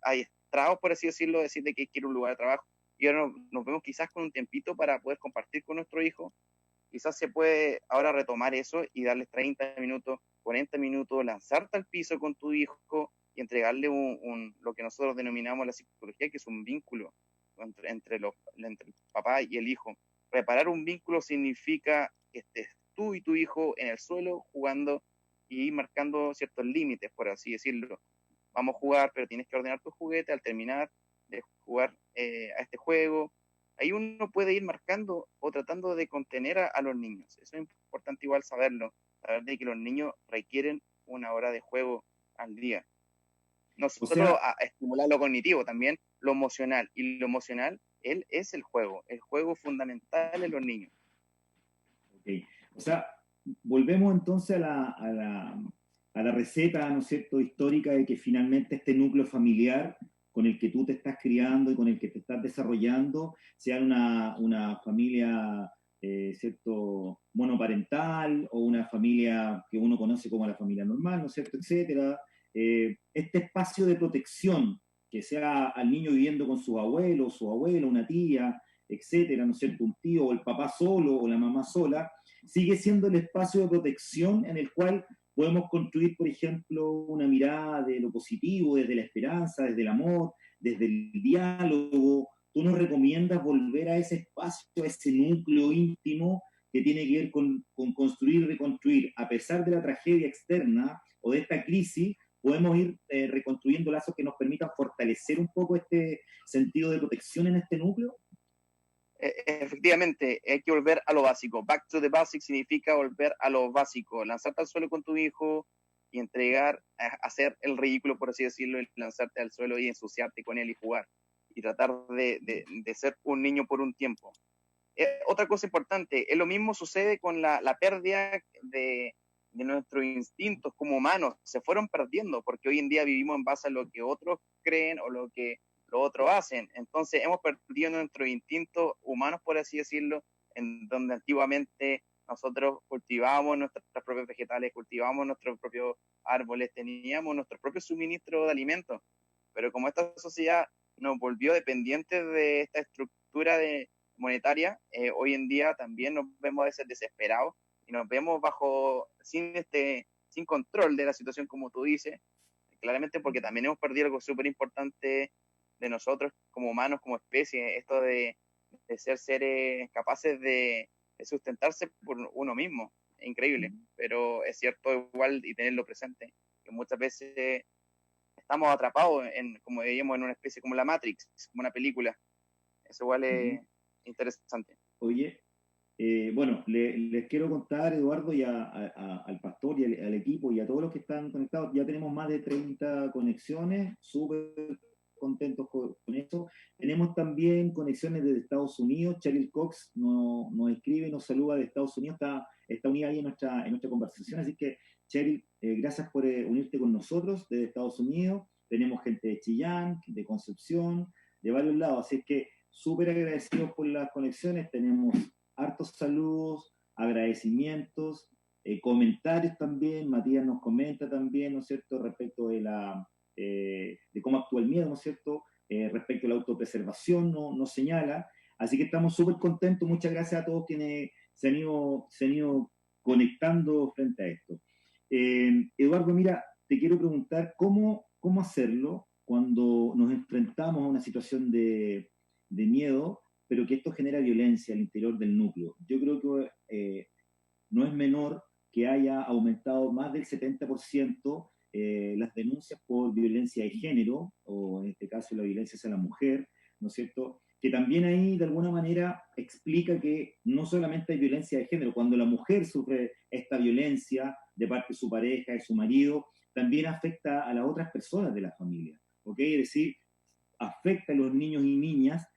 adiestrados, por así decirlo, decir de que quiero un lugar de trabajo, y ahora nos vemos quizás con un tiempito para poder compartir con nuestro hijo. Quizás se puede ahora retomar eso y darles 30 minutos, 40 minutos, lanzarte al piso con tu hijo y entregarle lo que nosotros denominamos la psicología, que es un vínculo entre el papá y el hijo. Reparar un vínculo significa que estés tú y tu hijo en el suelo jugando y marcando ciertos límites, por así decirlo. Vamos a jugar, pero tienes que ordenar tu juguete. Al terminar, de jugar a este juego. Ahí uno puede ir marcando o tratando de contener a los niños. Eso es importante igual saberlo, saber de que los niños requieren 1 hora de juego al día. No O solo sea, a estimular lo cognitivo, también lo emocional. Y lo emocional, él es el juego fundamental en los niños. okay. O sea, volvemos entonces a la receta, ¿no es cierto?, histórica de que finalmente este núcleo familiar con el que tú te estás criando y con el que te estás desarrollando sea una familia, ¿cierto?, monoparental o una familia que uno conoce como la familia normal, ¿no es cierto?, etcétera. Este espacio de protección, que sea al niño viviendo con sus abuelos, su abuela, una tía, etcétera, ¿no es cierto?, un tío o el papá solo o la mamá sola, sigue siendo el espacio de protección en el cual podemos construir, por ejemplo, una mirada de lo positivo, desde la esperanza, desde el amor, desde el diálogo. ¿Tú nos recomiendas volver a ese espacio, a ese núcleo íntimo que tiene que ver con construir y reconstruir? A pesar de la tragedia externa o de esta crisis, podemos ir reconstruyendo lazos que nos permitan fortalecer un poco este sentido de protección en este núcleo. Efectivamente, hay que volver a lo básico. Back to the basics significa volver a lo básico, lanzarte al suelo con tu hijo y hacer el ridículo, por así decirlo, y lanzarte al suelo y ensuciarte con él y jugar. Y tratar de ser un niño por un tiempo. Otra cosa importante, lo mismo sucede con la pérdida de nuestros instintos como humanos. Se fueron perdiendo porque hoy en día vivimos en base a lo que otros creen o lo que los otros hacen. Entonces hemos perdido nuestros instintos humanos, por así decirlo, en donde antiguamente nosotros cultivábamos nuestras propias vegetales, cultivábamos nuestros propios árboles, teníamos nuestro propio suministro de alimentos. Pero como esta sociedad nos volvió dependientes de esta estructura monetaria, hoy en día también nos vemos a veces desesperados y nos vemos sin control de la situación, como tú dices, claramente porque también hemos perdido algo súper importante de nosotros como humanos, como especie, esto de ser seres capaces de sustentarse por uno mismo. Es increíble, pero es cierto igual y tenerlo presente, que muchas veces estamos atrapados como diríamos, en una especie como la Matrix, como una película. Eso igual es interesante. Oye, bueno, les quiero contar, Eduardo, y al pastor y al equipo y a todos los que están conectados. Ya tenemos más de 30 conexiones, súper contentos con eso. Tenemos también conexiones desde Estados Unidos. Cheryl Cox nos escribe y nos saluda de Estados Unidos. Está unida ahí en nuestra conversación. Así que, Cheryl, gracias por unirte con nosotros desde Estados Unidos. Tenemos gente de Chillán, de Concepción, de varios lados. Así que súper agradecidos por las conexiones. Tenemos hartos saludos, agradecimientos, comentarios también. Matías nos comenta también, ¿no es cierto?, respecto de cómo actúa el miedo, ¿no es cierto?, respecto a la autopreservación, nos señala. Así que estamos súper contentos. Muchas gracias a todos quienes se han ido conectando frente a esto. Eduardo, mira, te quiero preguntar cómo hacerlo cuando nos enfrentamos a una situación de miedo, pero que esto genera violencia al interior del núcleo. Yo creo que no es menor que haya aumentado más del 70% las denuncias por violencia de género, o en este caso la violencia hacia la mujer, ¿no es cierto?, que también ahí de alguna manera explica que no solamente hay violencia de género, cuando la mujer sufre esta violencia de parte de su pareja, de su marido, también afecta a las otras personas de la familia, ¿ok? Es decir, afecta a los niños y niñas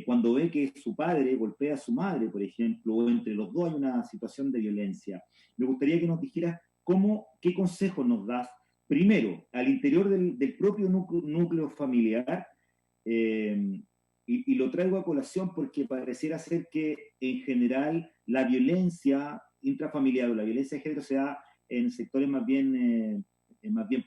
cuando ve que su padre golpea a su madre, por ejemplo, o entre los dos hay una situación de violencia. Me gustaría que nos dijeras qué consejos nos das, primero, al interior del propio núcleo familiar, y lo traigo a colación porque pareciera ser que en general la violencia intrafamiliar o la violencia de género se da en sectores más bien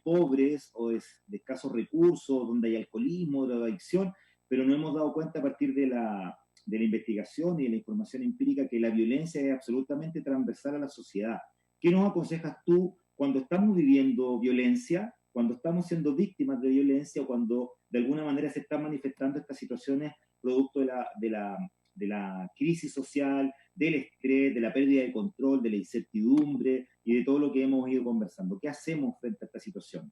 pobres o de escasos recursos, donde hay alcoholismo, drogadicción, pero no hemos dado cuenta a partir de la investigación y de la información empírica que la violencia es absolutamente transversal a la sociedad. ¿Qué nos aconsejas tú cuando estamos viviendo violencia, cuando estamos siendo víctimas de violencia o cuando de alguna manera se están manifestando estas situaciones producto de la crisis social, del estrés, de la pérdida de control, de la incertidumbre y de todo lo que hemos ido conversando? ¿Qué hacemos frente a esta situación?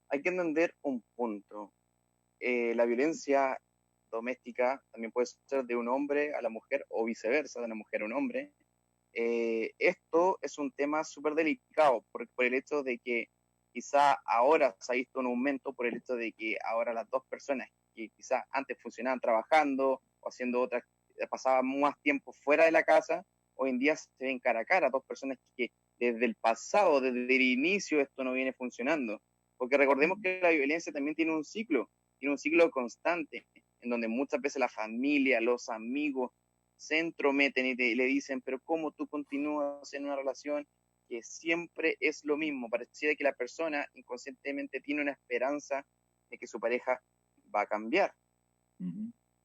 Hay que entender un punto. la violencia doméstica también puede ser de un hombre a la mujer o viceversa, de una mujer a un hombre. Esto es un tema súper delicado por el hecho de que quizá ahora se ha visto un aumento por el hecho de que ahora las dos personas que quizá antes funcionaban trabajando o haciendo otras, pasaban más tiempo fuera de la casa, hoy en día se ven cara a cara, dos personas que desde el pasado, desde el inicio esto no viene funcionando. Porque recordemos que la violencia también tiene un ciclo constante, en donde muchas veces la familia, los amigos, se entrometen y le dicen, pero ¿cómo tú continúas en una relación que siempre es lo mismo? Pareciera que la persona inconscientemente tiene una esperanza de que su pareja va a cambiar.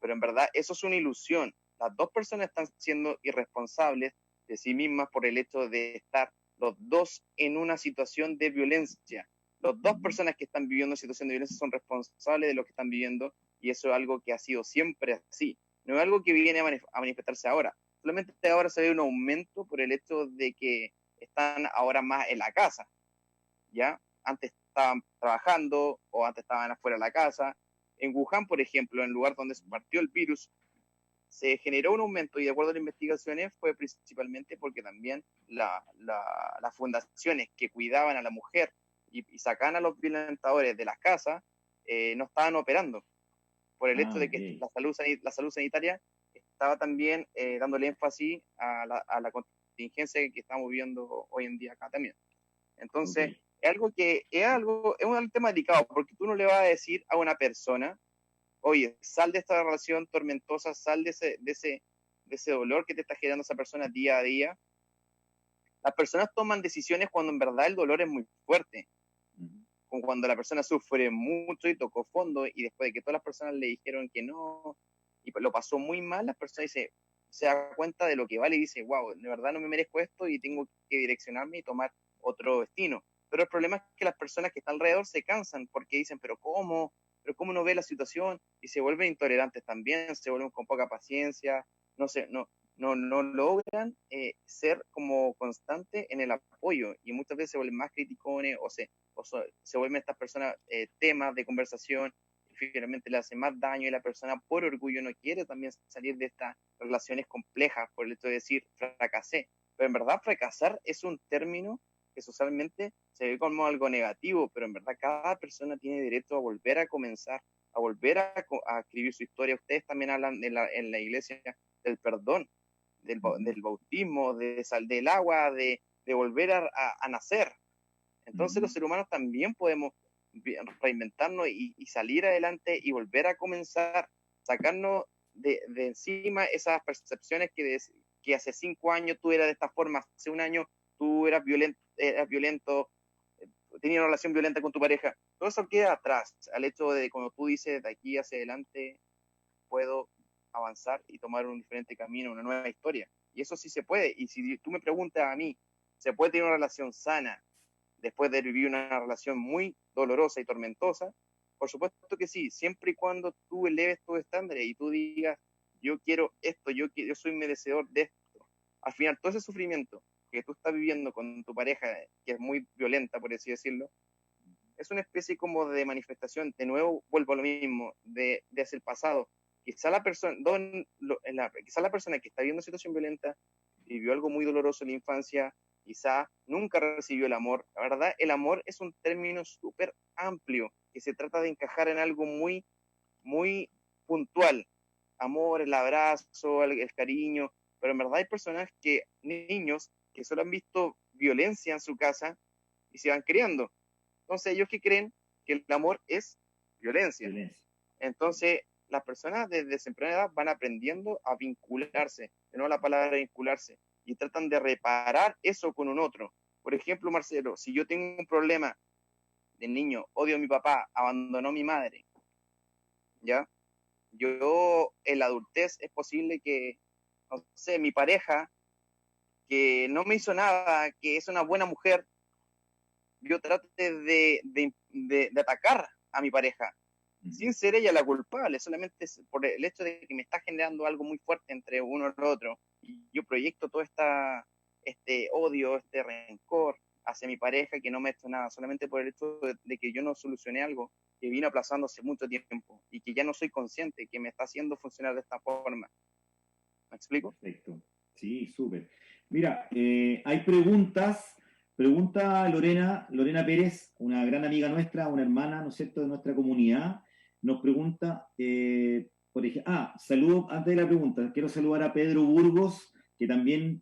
Pero en verdad eso es una ilusión. Las dos personas están siendo irresponsables de sí mismas por el hecho de estar los dos en una situación de violencia. Las dos personas que están viviendo una situación de violencia son responsables de lo que están viviendo, y eso es algo que ha sido siempre así. No es algo que viene a manifestarse ahora. Solamente ahora se ve un aumento por el hecho de que están ahora más en la casa, ¿ya? Antes estaban trabajando o antes estaban afuera de la casa. En Wuhan, por ejemplo, en el lugar donde se partió el virus, se generó un aumento, y de acuerdo a las investigaciones fue principalmente porque también las fundaciones que cuidaban a la mujer y sacaban a los violentadores de las casas no estaban operando por el hecho de que la salud sanitaria estaba también dándole énfasis a la contingencia que estamos viviendo hoy en día acá también. Entonces, es un tema delicado, porque tú no le vas a decir a una persona, oye, sal de esta relación tormentosa, sal de ese dolor que te está generando esa persona día a día. Las personas toman decisiones cuando en verdad el dolor es muy fuerte, como cuando la persona sufre mucho y tocó fondo, y después de que todas las personas le dijeron que no, y lo pasó muy mal, la persona se da cuenta de lo que vale y dice, wow, de verdad no me merezco esto y tengo que direccionarme y tomar otro destino. Pero el problema es que las personas que están alrededor se cansan porque dicen, pero ¿cómo no ve la situación? Y se vuelven intolerantes también, se vuelven con poca paciencia, no logran ser como constante en el apoyo, y muchas veces se vuelven más criticones se vuelven estas personas temas de conversación, y finalmente le hacen más daño, y la persona por orgullo no quiere también salir de estas relaciones complejas por el hecho de decir fracasé. Pero en verdad fracasar es un término que socialmente se ve como algo negativo, pero en verdad cada persona tiene derecho a volver a comenzar, a volver a escribir su historia. Ustedes también hablan en la iglesia del perdón, del bautismo, del agua, de volver a nacer. Entonces los seres humanos también podemos reinventarnos y salir adelante y volver a comenzar, sacarnos de encima esas percepciones que hace 5 años tú eras de esta forma, hace un año tú eras violento, tenías una relación violenta con tu pareja. Todo eso queda atrás, al hecho de cuando tú dices de aquí hacia adelante puedo avanzar y tomar un diferente camino, una nueva historia. Y eso sí se puede. Y si tú me preguntas a mí, ¿se puede tener una relación sana después de vivir una relación muy dolorosa y tormentosa? Por supuesto que sí, siempre y cuando tú eleves tus estándares y tú digas, yo quiero esto, yo soy merecedor de esto. Al final, todo ese sufrimiento que tú estás viviendo con tu pareja, que es muy violenta, por así decirlo, es una especie como de manifestación, de nuevo vuelvo a lo mismo, de hacia el pasado. Quizá la persona que está viviendo una situación violenta vivió algo muy doloroso en la infancia, quizá nunca recibió el amor. La verdad, el amor es un término súper amplio, que se trata de encajar en algo muy, muy puntual. Amor, el abrazo, el cariño, pero en verdad hay personas niños, que solo han visto violencia en su casa y se van criando. Entonces ellos que creen que el amor es violencia. Entonces las personas desde temprana edad van aprendiendo a vincularse, de nuevo la palabra vincularse, y tratan de reparar eso con un otro. Por ejemplo, Marcelo, si yo tengo un problema de niño, odio a mi papá, abandonó a mi madre, ¿ya? Yo en la adultez es posible que, no sé, mi pareja, que no me hizo nada, que es una buena mujer, yo trate de atacar a mi pareja, sin ser ella la culpable, solamente por el hecho de que me está generando algo muy fuerte entre uno y el otro, y yo proyecto todo este odio, este rencor hacia mi pareja que no me ha hecho nada, solamente por el hecho de que yo no solucioné algo que vino aplazando hace mucho tiempo y que ya no soy consciente que me está haciendo funcionar de esta forma. ¿Me explico? Perfecto. Sí, súper. Mira, hay preguntas. Pregunta Lorena Pérez, una gran amiga nuestra, una hermana, ¿no es cierto?, de nuestra comunidad. Nos pregunta, por ejemplo, saludo, antes de la pregunta, quiero saludar a Pedro Burgos, que también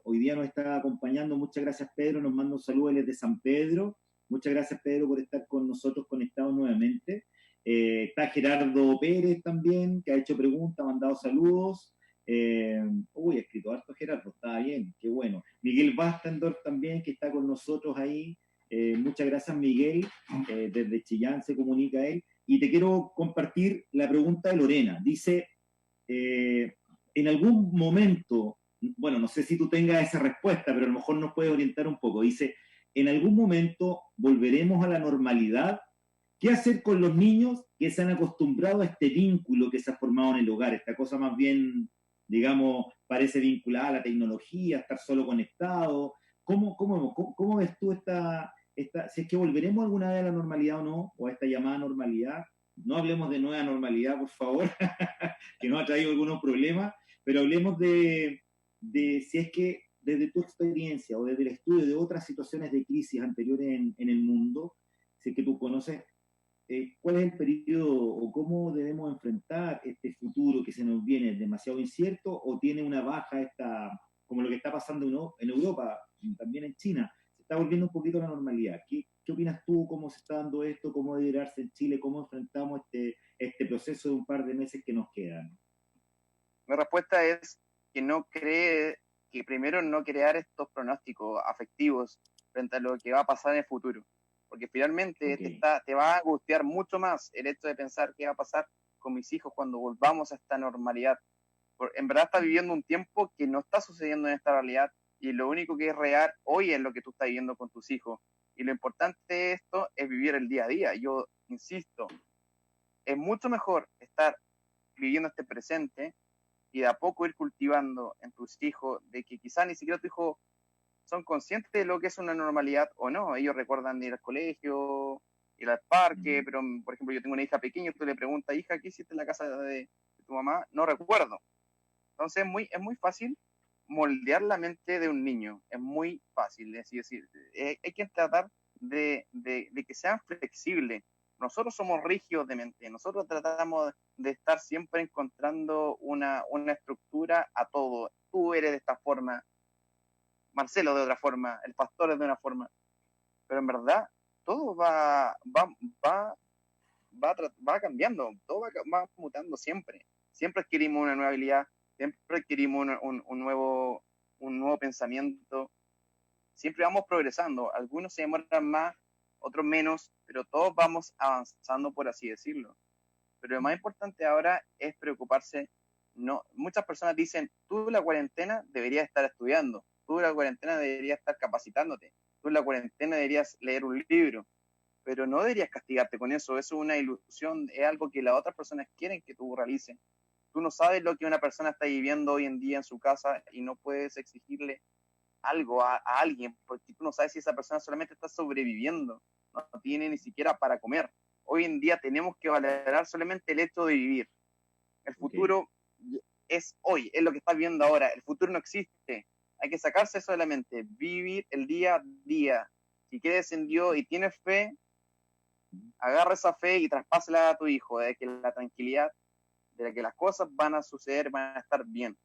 hoy día nos está acompañando. Muchas gracias, Pedro. Nos manda un saludo, él es de San Pedro. Muchas gracias, Pedro, por estar con nosotros conectados nuevamente. Está Gerardo Pérez también, que ha hecho preguntas, ha mandado saludos. Ha escrito harto Gerardo, está bien, qué bueno. Miguel Bastendorf también, que está con nosotros ahí. Muchas gracias, Miguel. Desde Chillán se comunica él. Y te quiero compartir la pregunta de Lorena. Dice, en algún momento, bueno, no sé si tú tengas esa respuesta, pero a lo mejor nos puede orientar un poco. Dice, ¿en algún momento volveremos a la normalidad? ¿Qué hacer con los niños que se han acostumbrado a este vínculo que se ha formado en el hogar? Esta cosa más bien, digamos, parece vinculada a la tecnología, a estar solo conectado. ¿Cómo ves tú si es que volveremos alguna vez a la normalidad o no, o a esta llamada normalidad? No hablemos de nueva normalidad, por favor, que nos ha traído algunos problemas, pero hablemos de si es que desde tu experiencia o desde el estudio de otras situaciones de crisis anteriores en el mundo, si es que tú conoces, ¿cuál es el periodo o cómo debemos enfrentar este futuro que se nos viene? ¿Es demasiado incierto o tiene una baja como lo que está pasando en Europa, también en China? Se está volviendo un poquito a la normalidad. ¿Qué opinas tú? ¿Cómo se está dando esto? ¿Cómo debe darse en Chile? ¿Cómo enfrentamos este proceso de un par de meses que nos quedan? Mi respuesta es que primero no crear estos pronósticos afectivos frente a lo que va a pasar en el futuro, porque finalmente Okay. te va a angustiar mucho más el hecho de pensar qué va a pasar con mis hijos cuando volvamos a esta normalidad. En verdad estás viviendo un tiempo que no está sucediendo en esta realidad y lo único que es real hoy es lo que tú estás viviendo con tus hijos. Y lo importante de esto es vivir el día a día. Yo insisto, es mucho mejor estar viviendo este presente y de a poco ir cultivando en tus hijos de que quizás ni siquiera tus hijos son conscientes de lo que es una normalidad o no. Ellos recuerdan ir al colegio, ir al parque, pero por ejemplo yo tengo una hija pequeña, tú le preguntas, hija, ¿qué hiciste en la casa de tu mamá? No recuerdo. Entonces es muy fácil moldear la mente de un niño, es muy fácil, es decir, hay que tratar de que sean flexibles. Nosotros somos rígidos de mente, nosotros tratamos de estar siempre encontrando una estructura a todo. Tú eres de esta forma, Marcelo de otra forma, el pastor es de una forma, pero en verdad todo va cambiando, todo va mutando siempre. Siempre adquirimos una nueva habilidad, siempre adquirimos un nuevo pensamiento, siempre vamos progresando. Algunos se demoran más, otros menos, pero todos vamos avanzando, por así decirlo. Pero lo más importante ahora es preocuparse. No, muchas personas dicen, tú en la cuarentena deberías estar estudiando, tú en la cuarentena deberías estar capacitándote, tú en la cuarentena deberías leer un libro, pero no deberías castigarte con eso. Eso es una ilusión, es algo que las otras personas quieren que tú realices. Tú no sabes lo que una persona está viviendo hoy en día en su casa y no puedes exigirle algo a alguien porque tú no sabes si esa persona solamente está sobreviviendo, no tiene ni siquiera para comer. Hoy en día tenemos que valorar solamente el hecho de vivir. El Okay. futuro es hoy, es lo que estás viendo ahora. El futuro no existe. Hay que sacarse eso de la mente, vivir el día a día. Si crees en Dios y tienes fe, agarra esa fe y traspásela a tu hijo, de que la tranquilidad, de que las cosas van a suceder, van a estar bien.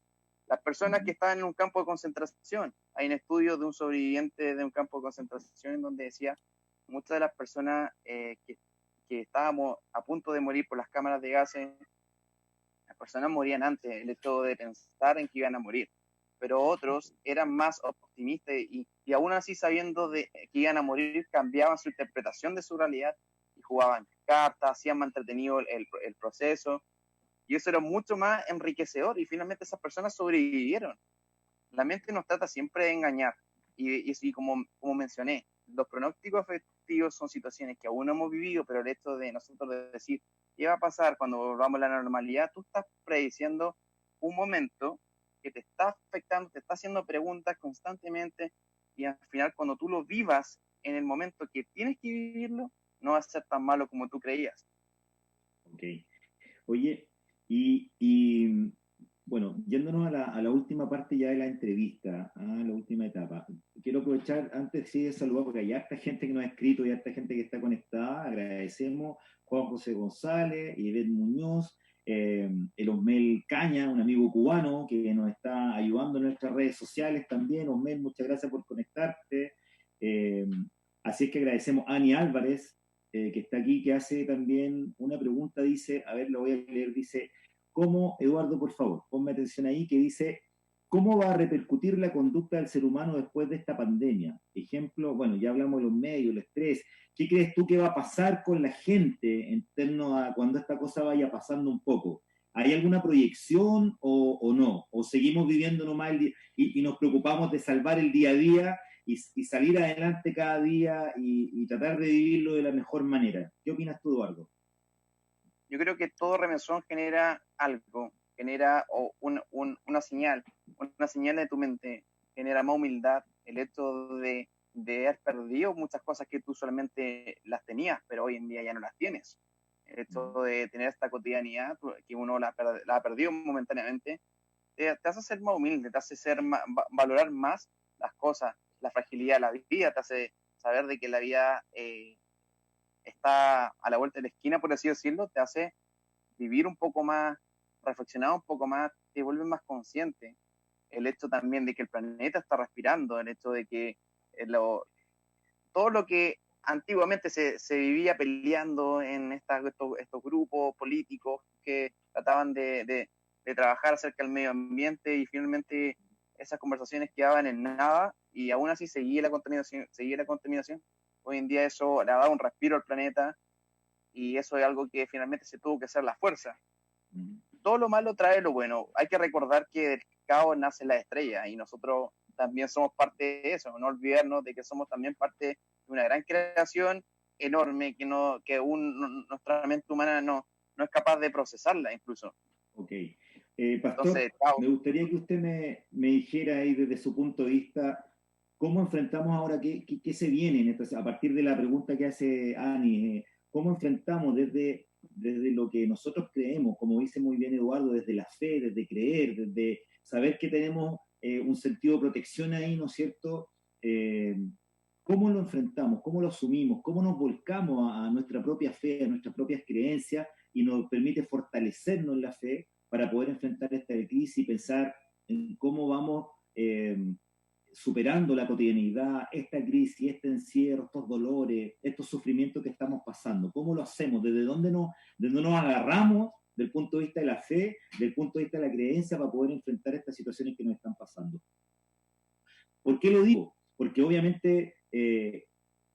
Las personas que están en un campo de concentración, hay un estudio de un sobreviviente de un campo de concentración en donde decía muchas de las personas que estábamos a punto de morir por las cámaras de gases, las personas morían antes, el hecho de pensar en que iban a morir, pero otros eran más optimistas y aún así sabiendo de que iban a morir, cambiaban su interpretación de su realidad y jugaban cartas, hacían más entretenido el proceso, y eso era mucho más enriquecedor y finalmente esas personas sobrevivieron. La mente nos trata siempre de engañar y como mencioné, los pronósticos afectivos son situaciones que aún no hemos vivido, pero el hecho de nosotros de decir qué va a pasar cuando volvamos a la normalidad, tú estás prediciendo un momento que te está afectando, te está haciendo preguntas constantemente y al final cuando tú lo vivas en el momento que tienes que vivirlo, no va a ser tan malo como tú creías. Ok. Oye, bueno, yéndonos a la última parte ya de la entrevista, a la última etapa, quiero aprovechar antes sí de saludar, porque hay harta gente que nos ha escrito y harta gente que está conectada. Agradecemos Juan José González, Ivette Muñoz, el Osmel Caña, un amigo cubano que nos está ayudando en nuestras redes sociales también. Osmel, muchas gracias por conectarte. Eh, Así es que agradecemos a Ani Álvarez, que está aquí, que hace también una pregunta, dice, a ver, lo voy a leer, dice, ¿cómo, Eduardo, por favor, ponme atención ahí, que dice, ¿cómo va a repercutir la conducta del ser humano después de esta pandemia? Ejemplo, bueno, ya hablamos de los medios, el estrés. ¿Qué crees tú que va a pasar con la gente en torno a cuando esta cosa vaya pasando un poco? ¿Hay alguna proyección o no? ¿O seguimos viviendo nomás y nos preocupamos de salvar el día a día y salir adelante cada día y tratar de vivirlo de la mejor manera? ¿Qué opinas tú, Eduardo? Yo creo que todo remesón genera algo, genera una señal de tu mente, genera más humildad, el hecho de haber perdido muchas cosas que tú solamente las tenías, pero hoy en día ya no las tienes. El hecho de tener esta cotidianidad que uno la ha perdido momentáneamente, te hace ser más humilde, te hace valorar más las cosas, la fragilidad de la vida, te hace saber de que la vida está a la vuelta de la esquina, por así decirlo, te hace vivir un poco más, reflexionar un poco más, te vuelve más consciente. El hecho también de que el planeta está respirando, el hecho de que todo lo que antiguamente se vivía peleando en estos grupos políticos que trataban de trabajar acerca del medio ambiente y finalmente esas conversaciones quedaban en nada y aún así seguía la contaminación. Hoy en día eso le ha dado un respiro al planeta y eso es algo que finalmente se tuvo que hacer la fuerza. Todo lo malo trae lo bueno. Hay que recordar que del caos nace la estrella y nosotros también somos parte de eso. No olvidarnos de que somos también parte de una gran creación enorme nuestra mente humana no es capaz de procesarla incluso. Ok. Pastor, Entonces, caos. me gustaría que usted me dijera ahí desde su punto de vista, ¿cómo enfrentamos ahora, qué se viene a partir de la pregunta que hace Ani? ¿Cómo enfrentamos desde lo que nosotros creemos, como dice muy bien Eduardo, desde la fe, desde creer, desde saber que tenemos un sentido de protección ahí, ¿no es cierto? ¿Cómo lo enfrentamos? ¿Cómo lo asumimos? ¿Cómo nos volcamos a nuestra propia fe, a nuestras propias creencias y nos permite fortalecernos en la fe para poder enfrentar esta crisis y pensar en cómo vamos superando la cotidianidad, esta crisis, este encierro, estos dolores, estos sufrimientos que estamos pasando? ¿Cómo lo hacemos? ¿Desde dónde nos agarramos del punto de vista de la fe, del punto de vista de la creencia para poder enfrentar estas situaciones que nos están pasando? ¿Por qué lo digo? Porque obviamente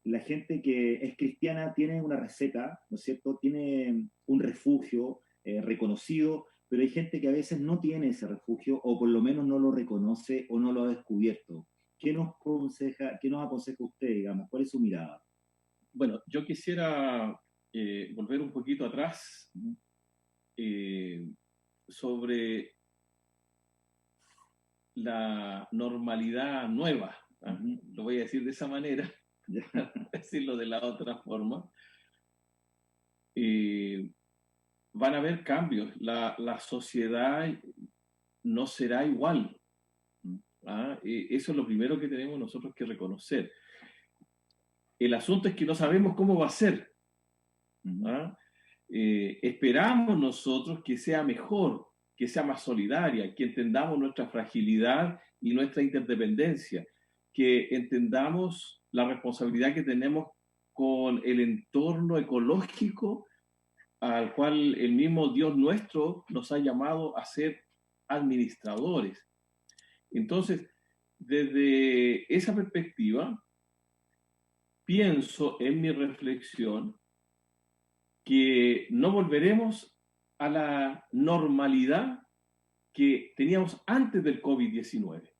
la gente que es cristiana tiene una receta, ¿no es cierto? Tiene un refugio reconocido, pero hay gente que a veces no tiene ese refugio o por lo menos no lo reconoce o no lo ha descubierto. ¿Qué nos aconseja usted, digamos? ¿Cuál es su mirada? Bueno, yo quisiera volver un poquito atrás sobre la normalidad nueva. Lo voy a decir de esa manera, decirlo de la otra forma. Van a haber cambios. La sociedad no será igual. Eso es lo primero que tenemos nosotros que reconocer. El asunto es que no sabemos cómo va a ser. Esperamos nosotros que sea mejor, que sea más solidaria, que entendamos nuestra fragilidad y nuestra interdependencia, que entendamos la responsabilidad que tenemos con el entorno ecológico al cual el mismo Dios nuestro nos ha llamado a ser administradores. Entonces, desde esa perspectiva, pienso en mi reflexión que no volveremos a la normalidad que teníamos antes del COVID-19.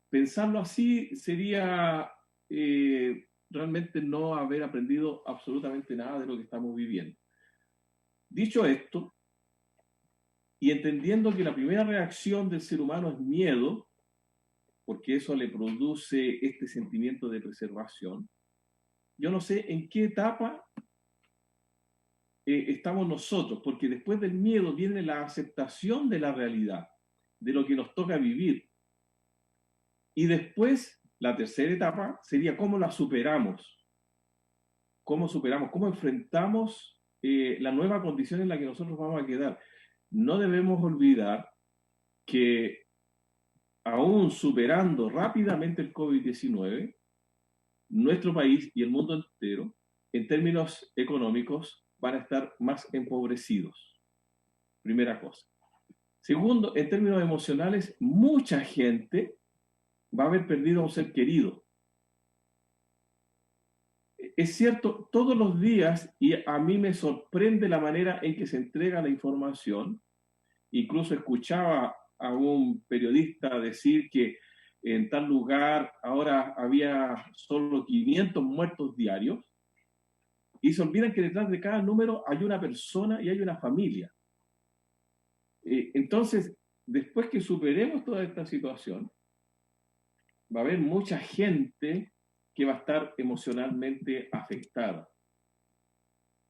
Pensarlo así sería realmente no haber aprendido absolutamente nada de lo que estamos viviendo. Dicho esto, y entendiendo que la primera reacción del ser humano es miedo, porque eso le produce este sentimiento de preservación. Yo no sé en qué etapa estamos nosotros, porque después del miedo viene la aceptación de la realidad, de lo que nos toca vivir. Y después, la tercera etapa sería cómo la superamos. ¿Cómo superamos? ¿Cómo enfrentamos la nueva condición en la que nosotros vamos a quedar? No debemos olvidar que aún superando rápidamente el COVID-19, nuestro país y el mundo entero, en términos económicos, van a estar más empobrecidos. Primera cosa. Segundo, en términos emocionales, mucha gente va a haber perdido a un ser querido. Es cierto, todos los días, y a mí me sorprende la manera en que se entrega la información. Incluso escuchaba a un periodista decir que en tal lugar ahora había solo 500 muertos diarios, y se olvidan que detrás de cada número hay una persona y hay una familia. Entonces, después que superemos toda esta situación, va a haber mucha gente que va a estar emocionalmente afectada.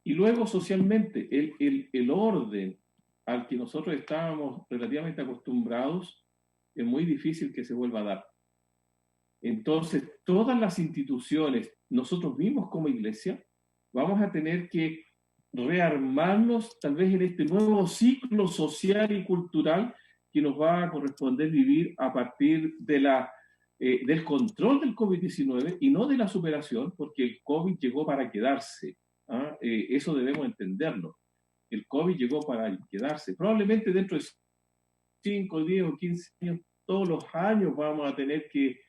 Y luego socialmente, el orden al que nosotros estábamos relativamente acostumbrados es muy difícil que se vuelva a dar. Entonces, todas las instituciones, nosotros mismos como iglesia, vamos a tener que rearmarnos tal vez en este nuevo ciclo social y cultural que nos va a corresponder vivir a partir de del control del COVID-19 y no de la superación, porque el COVID llegó para quedarse. Eso debemos entenderlo. El COVID llegó para quedarse. Probablemente dentro de 5, 10 o 15 años, todos los años vamos a tener que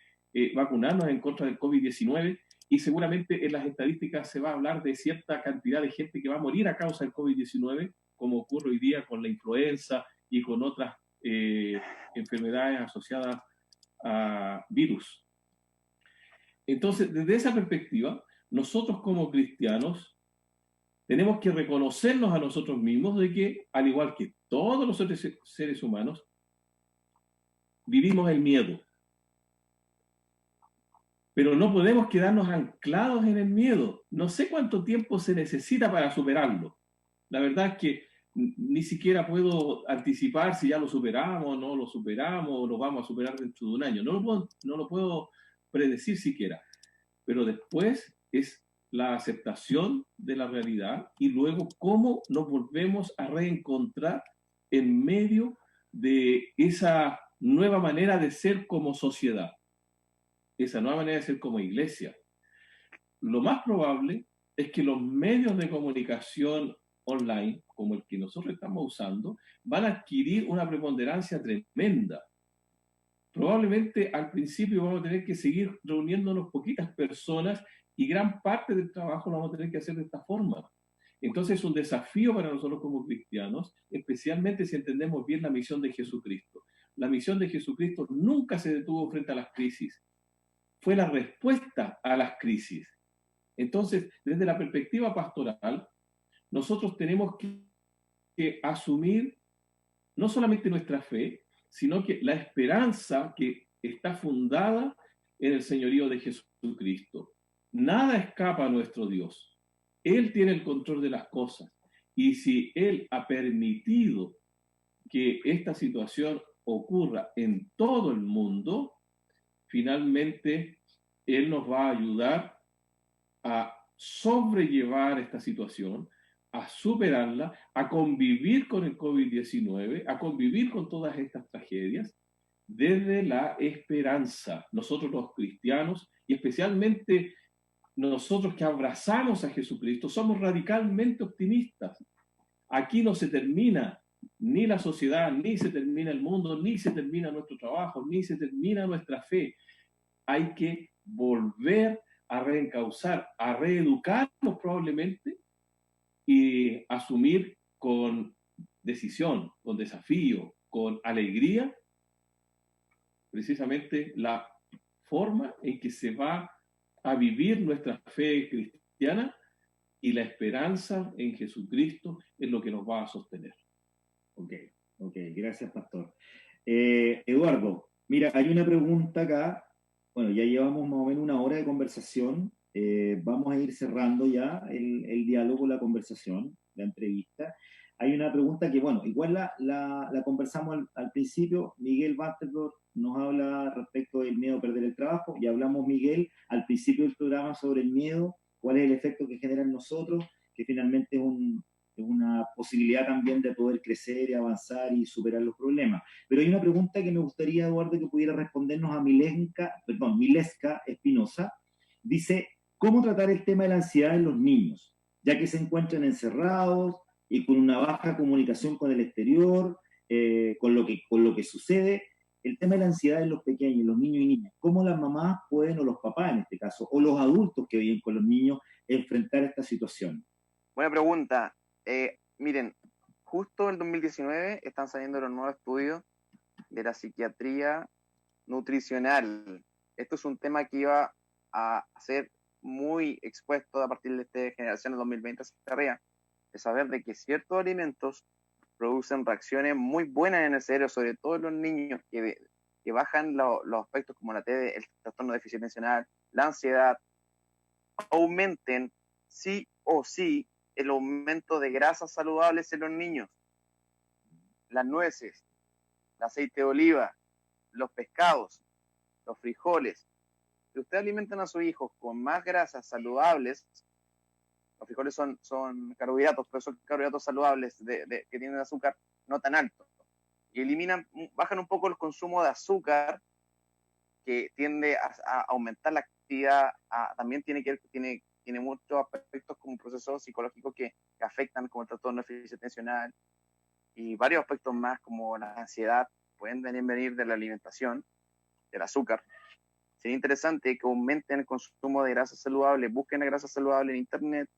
vacunarnos en contra del COVID-19 y seguramente en las estadísticas se va a hablar de cierta cantidad de gente que va a morir a causa del COVID-19, como ocurre hoy día con la influenza y con otras enfermedades asociadas a virus. Entonces, desde esa perspectiva, nosotros como cristianos tenemos que reconocernos a nosotros mismos de que, al igual que todos los otros seres humanos, vivimos el miedo. Pero no podemos quedarnos anclados en el miedo. No sé cuánto tiempo se necesita para superarlo. La verdad es que ni siquiera puedo anticipar si ya lo superamos, no lo superamos, o lo vamos a superar dentro de un año. No lo puedo predecir siquiera. Pero después es la aceptación de la realidad y luego cómo nos volvemos a reencontrar en medio de esa nueva manera de ser como sociedad, esa nueva manera de ser como iglesia. Lo más probable es que los medios de comunicación online, como el que nosotros estamos usando, van a adquirir una preponderancia tremenda. Probablemente al principio vamos a tener que seguir reuniéndonos poquitas personas y gran parte del trabajo lo vamos a tener que hacer de esta forma. Entonces es un desafío para nosotros como cristianos, especialmente si entendemos bien la misión de Jesucristo. La misión de Jesucristo nunca se detuvo frente a las crisis. Fue la respuesta a las crisis. Entonces, desde la perspectiva pastoral, nosotros tenemos que asumir no solamente nuestra fe, sino que la esperanza que está fundada en el señorío de Jesucristo. Nada escapa a nuestro Dios. Él tiene el control de las cosas. Y si Él ha permitido que esta situación ocurra en todo el mundo, finalmente Él nos va a ayudar a sobrellevar esta situación, a superarla, a convivir con el COVID-19, a convivir con todas estas tragedias desde la esperanza. Nosotros los cristianos, y especialmente nosotros que abrazamos a Jesucristo, somos radicalmente optimistas. Aquí no se termina ni la sociedad, ni se termina el mundo, ni se termina nuestro trabajo, ni se termina nuestra fe. Hay que volver a reencauzar, a reeducarnos probablemente y asumir con decisión, con desafío, con alegría, precisamente la forma en que se va a vivir nuestra fe cristiana, y la esperanza en Jesucristo es lo que nos va a sostener. Ok, gracias, pastor. Eduardo, Mira, hay una pregunta acá. Bueno, ya llevamos más o menos una hora de conversación. Vamos a ir cerrando ya el diálogo, la conversación, la entrevista. Hay una pregunta que, bueno, igual la conversamos al principio. Miguel Vanterburg nos habla respecto del miedo a perder el trabajo. Ya hablamos, Miguel, al principio del programa sobre el miedo, cuál es el efecto que genera en nosotros, que finalmente es una posibilidad también de poder crecer y avanzar y superar los problemas. Pero hay una pregunta que me gustaría, Eduardo, que pudiera respondernos a Mileska Espinosa. Dice, ¿cómo tratar el tema de la ansiedad en los niños? Ya que se encuentran encerrados y con una baja comunicación con el exterior, con lo que sucede, el tema de la ansiedad en los pequeños, los niños y niñas. ¿Cómo las mamás pueden, o los papás en este caso, o los adultos que viven con los niños, enfrentar esta situación? Buena pregunta. Miren, justo en 2019 están saliendo los nuevos estudios de la psiquiatría nutricional. Esto es un tema que iba a ser muy expuesto a partir de esta generación de 2020 hacia arriba, de saber de que ciertos alimentos producen reacciones muy buenas en el cerebro, sobre todo en los niños, que bajan los aspectos como la TD, el trastorno de déficit atencional, la ansiedad, aumenten sí o sí el aumento de grasas saludables en los niños. Las nueces, el aceite de oliva, los pescados, los frijoles. Si ustedes alimentan a sus hijos con más grasas saludables, los frijoles son carbohidratos, pero son carbohidratos saludables que tienen azúcar no tan alto. Y bajan un poco el consumo de azúcar, que tiende a aumentar la actividad, también tiene muchos aspectos como procesos psicológicos que afectan, como el trastorno de déficit atencional y varios aspectos más, como la ansiedad, pueden venir de la alimentación, del azúcar. Sería interesante que aumenten el consumo de grasas saludables, busquen la grasa saludable en internet,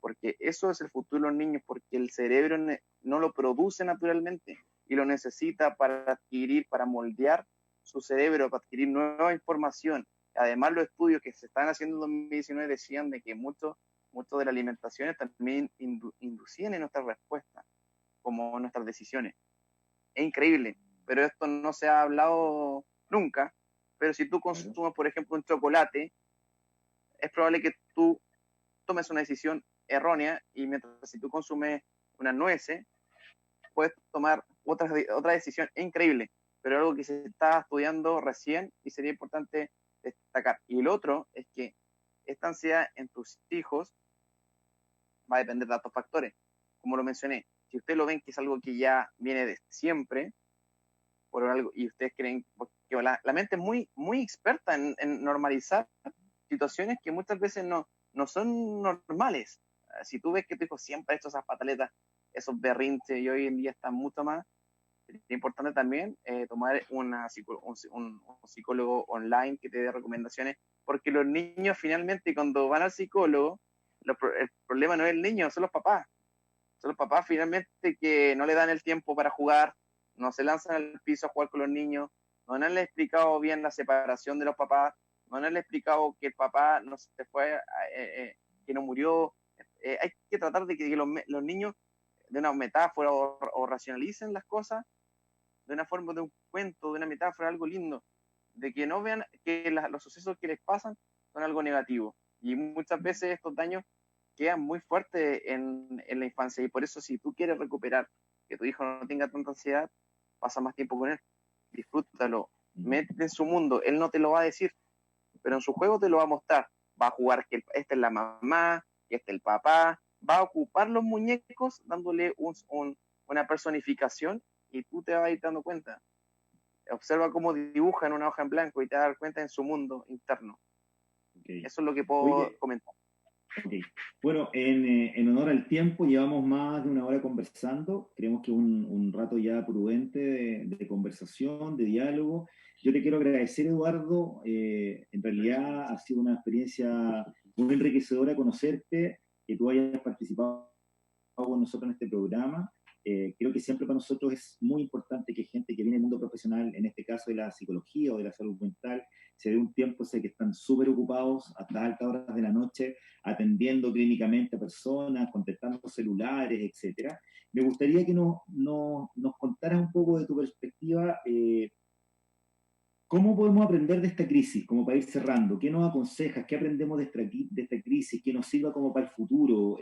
porque eso es el futuro de los niños, porque el cerebro no lo produce naturalmente y lo necesita para adquirir, para moldear su cerebro, para adquirir nueva información. Además, los estudios que se están haciendo en 2019 decían de que mucho de la alimentación también inducían en nuestras respuestas, como nuestras decisiones. Es increíble, pero esto no se ha hablado nunca. Pero si tú consumes, por ejemplo, un chocolate, es probable que tú tomes una decisión errónea, y mientras si tú consumes unas nueces, puedes tomar otra decisión. Es increíble, pero algo que se está estudiando recién y sería importante destacar. Y el otro es que esta ansiedad en tus hijos va a depender de otros factores. Como lo mencioné, si ustedes lo ven que es algo que ya viene de siempre, por algo, y ustedes creen, porque la mente es muy experta en normalizar situaciones que muchas veces no son normales. Si tú ves que tu hijo siempre ha hecho esas pataletas, esos berrinches, y hoy en día están mucho más, es importante también tomar un psicólogo online que te dé recomendaciones, porque los niños finalmente cuando van al psicólogo, el problema no es el niño, son los papás. Son los papás finalmente que no le dan el tiempo para jugar, no se lanzan al piso a jugar con los niños, no han explicado bien la separación de los papás, no han explicado que el papá no se fue, que no murió. Hay que tratar de que los niños de una metáfora o racionalicen las cosas de una forma, de un cuento, de una metáfora, algo lindo, de que no vean que los sucesos que les pasan son algo negativo. Y muchas veces estos daños quedan muy fuertes en la infancia, y por eso si tú quieres recuperar que tu hijo no tenga tanta ansiedad, pasa más tiempo con él, disfrútalo, métete en su mundo. Él no te lo va a decir, pero en su juego te lo va a mostrar. Va a jugar que esta es la mamá, que este es el papá, va a ocupar los muñecos dándole una personificación, y tú te vas a ir dando cuenta. Observa cómo dibuja en una hoja en blanco y te vas a dar cuenta en su mundo interno. Okay. Eso es lo que puedo comentar. Okay. Bueno, en honor al tiempo, llevamos más de una hora conversando. Creemos que un rato ya prudente de conversación, de diálogo. Yo te quiero agradecer, Eduardo. En realidad ha sido una experiencia muy enriquecedora conocerte, que tú hayas participado con nosotros en este programa. Creo que siempre para nosotros es muy importante que gente que viene del mundo profesional, en este caso de la psicología o de la salud mental, se dé un tiempo. Sé que están súper ocupados hasta altas horas de la noche, atendiendo clínicamente a personas, contestando celulares, etcétera. Me gustaría que nos contaras un poco de tu perspectiva, ¿Cómo podemos aprender de esta crisis, como para ir cerrando? ¿Qué nos aconsejas? ¿Qué aprendemos de esta crisis? ¿Qué nos sirva como para el futuro?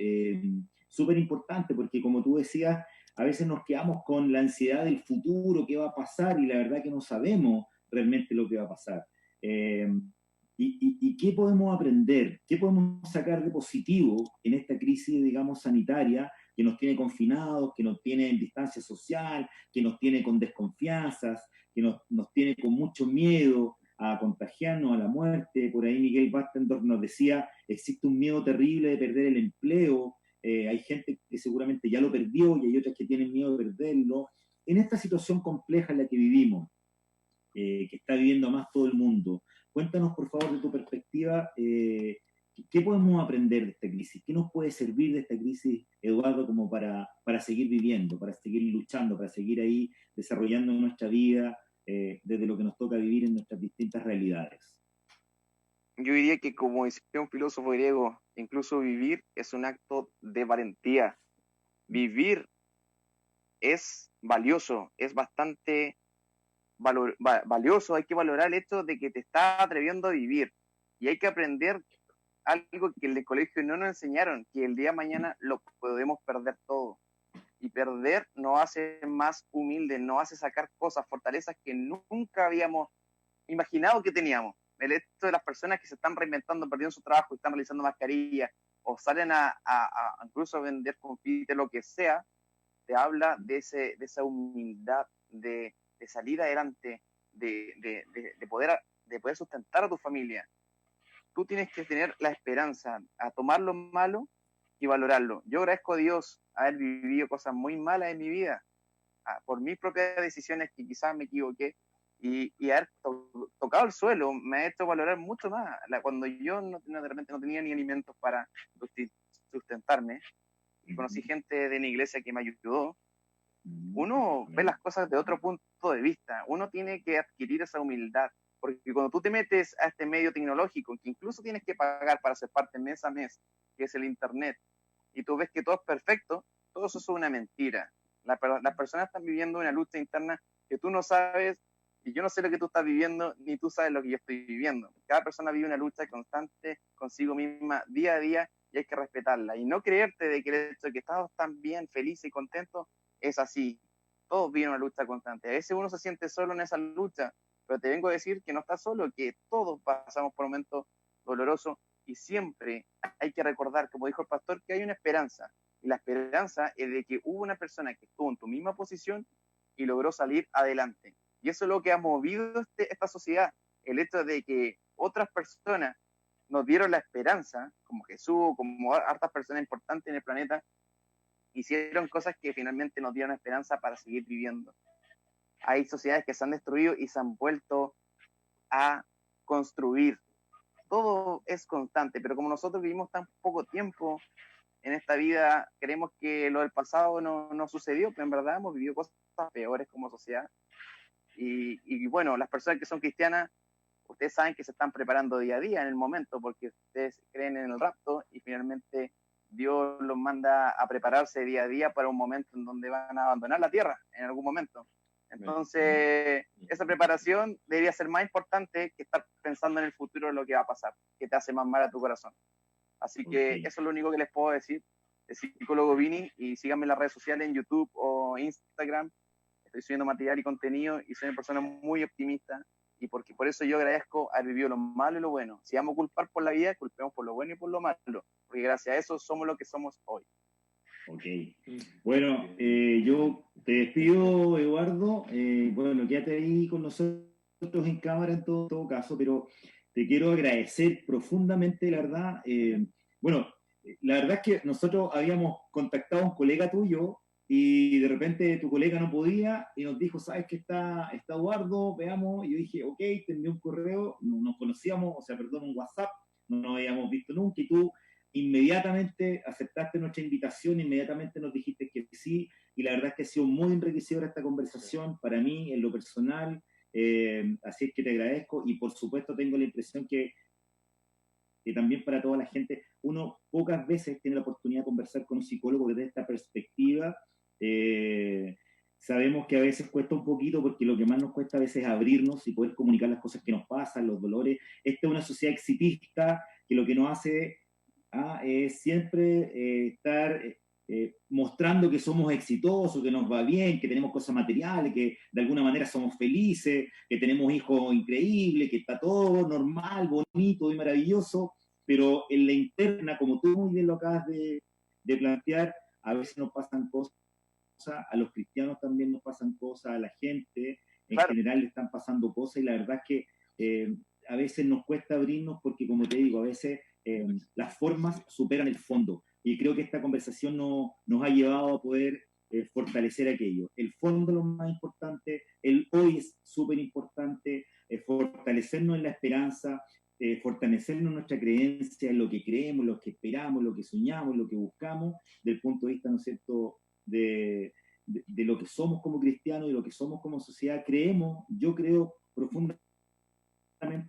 Súper importante, porque como tú decías, a veces nos quedamos con la ansiedad del futuro, qué va a pasar, y la verdad que no sabemos realmente lo que va a pasar. Eh, y qué podemos aprender? ¿Qué podemos sacar de positivo en esta crisis, digamos, sanitaria, que nos tiene confinados, que nos tiene en distancia social, que nos tiene con desconfianzas, que nos tiene con mucho miedo a contagiarnos, a la muerte? Por ahí Miguel Bastendorf nos decía, existe un miedo terrible de perder el empleo, hay gente que seguramente ya lo perdió y hay otras que tienen miedo de perderlo. En esta situación compleja en la que vivimos, que está viviendo más todo el mundo, cuéntanos por favor de tu perspectiva, ¿qué podemos aprender de esta crisis? ¿Qué nos puede servir de esta crisis, Eduardo, como para seguir viviendo, para seguir luchando, para seguir ahí desarrollando nuestra vida desde lo que nos toca vivir en nuestras distintas realidades? Yo diría que, como decía un filósofo griego, incluso vivir es un acto de valentía. Vivir es valioso, es bastante valioso. Hay que valorar el hecho de que te estás atreviendo a vivir, y hay que aprender algo que en el colegio no nos enseñaron, que el día de mañana lo podemos perder todo. Y perder nos hace más humildes, nos hace sacar cosas, fortalezas que nunca habíamos imaginado que teníamos. El hecho de las personas que se están reinventando, perdiendo su trabajo y están realizando mascarillas, o salen a incluso a vender confites, lo que sea, te habla de esa humildad, de salir adelante, de poder sustentar a tu familia. Tú tienes que tener la esperanza a tomar lo malo y valorarlo. Yo agradezco a Dios haber vivido cosas muy malas en mi vida, por mis propias decisiones que quizás me equivoqué, y haber tocado el suelo me ha hecho valorar mucho más. Cuando yo de repente no tenía ni alimentos para sustentarme, y conocí gente de mi iglesia que me ayudó, uno ve las cosas de otro punto de vista. Uno tiene que adquirir esa humildad, porque cuando tú te metes a este medio tecnológico, que incluso tienes que pagar para ser parte mes a mes, que es el Internet, y tú ves que todo es perfecto, todo eso es una mentira. Las personas están viviendo una lucha interna que tú no sabes, y yo no sé lo que tú estás viviendo, ni tú sabes lo que yo estoy viviendo. Cada persona vive una lucha constante consigo misma, día a día, y hay que respetarla. Y no creerte de que el hecho de que estás tan bien, feliz y contento es así. Todos viven una lucha constante. A veces uno se siente solo en esa lucha, pero te vengo a decir que no estás solo, que todos pasamos por momentos dolorosos, y siempre hay que recordar, como dijo el pastor, que hay una esperanza. Y la esperanza es de que hubo una persona que estuvo en tu misma posición y logró salir adelante. Y eso es lo que ha movido esta sociedad, el hecho de que otras personas nos dieron la esperanza, como Jesús, como hartas personas importantes en el planeta, hicieron cosas que finalmente nos dieron esperanza para seguir viviendo. Hay sociedades que se han destruido y se han vuelto a construir. Todo es constante, pero como nosotros vivimos tan poco tiempo en esta vida, creemos que lo del pasado no sucedió, pero en verdad hemos vivido cosas peores como sociedad. Y bueno, las personas que son cristianas, ustedes saben que se están preparando día a día en el momento, porque ustedes creen en el rapto, y finalmente Dios los manda a prepararse día a día para un momento en donde van a abandonar la tierra en algún momento. Entonces, esa preparación debería ser más importante que estar pensando en el futuro de lo que va a pasar, que te hace más mal a tu corazón. Así que eso es lo único que les puedo decir. El psicólogo Vini, y síganme en las redes sociales, en YouTube o Instagram. Estoy subiendo material y contenido, y soy una persona muy optimista, y por eso yo agradezco haber vivido lo malo y lo bueno. Si vamos a culpar por la vida, culpemos por lo bueno y por lo malo, porque gracias a eso somos lo que somos hoy. Ok. Bueno, yo te despido, Eduardo. Bueno, quédate ahí con nosotros en cámara en todo caso, pero te quiero agradecer profundamente, la verdad. Bueno, la verdad es que nosotros habíamos contactado a un colega tuyo y de repente tu colega no podía y nos dijo, ¿sabes que está Eduardo? Veamos. Y yo dije, ok, te envié un correo, no nos conocíamos, o sea, perdón, un WhatsApp, no nos habíamos visto nunca, y tú inmediatamente aceptaste nuestra invitación, inmediatamente nos dijiste que sí, y la verdad es que ha sido muy enriquecedora esta conversación para mí, en lo personal, así es que te agradezco, y por supuesto tengo la impresión que también para toda la gente, uno pocas veces tiene la oportunidad de conversar con un psicólogo desde esta perspectiva, Sabemos que a veces cuesta un poquito porque lo que más nos cuesta a veces es abrirnos y poder comunicar las cosas que nos pasan, los dolores. Esta es una sociedad exitista que lo que nos hace es siempre estar mostrando que somos exitosos, que nos va bien, que tenemos cosas materiales, que de alguna manera somos felices, que tenemos hijos increíbles, que está todo normal, bonito y maravilloso, pero en la interna, como tú muy bien lo acabas de plantear, a veces nos pasan cosas, a los cristianos también nos pasan cosas, a la gente en Claro, general le están pasando cosas y la verdad es que a veces nos cuesta abrirnos porque, como te digo, a veces las formas superan el fondo. Y creo que esta conversación nos ha llevado a poder fortalecer aquello. El fondo es lo más importante, el hoy es súper importante, fortalecernos en la esperanza, fortalecernos en nuestra creencia, en lo que creemos, lo que esperamos, lo que soñamos, lo que buscamos, del punto de vista, ¿no es cierto?, de lo que somos como cristianos y lo que somos como sociedad. Yo creo profundamente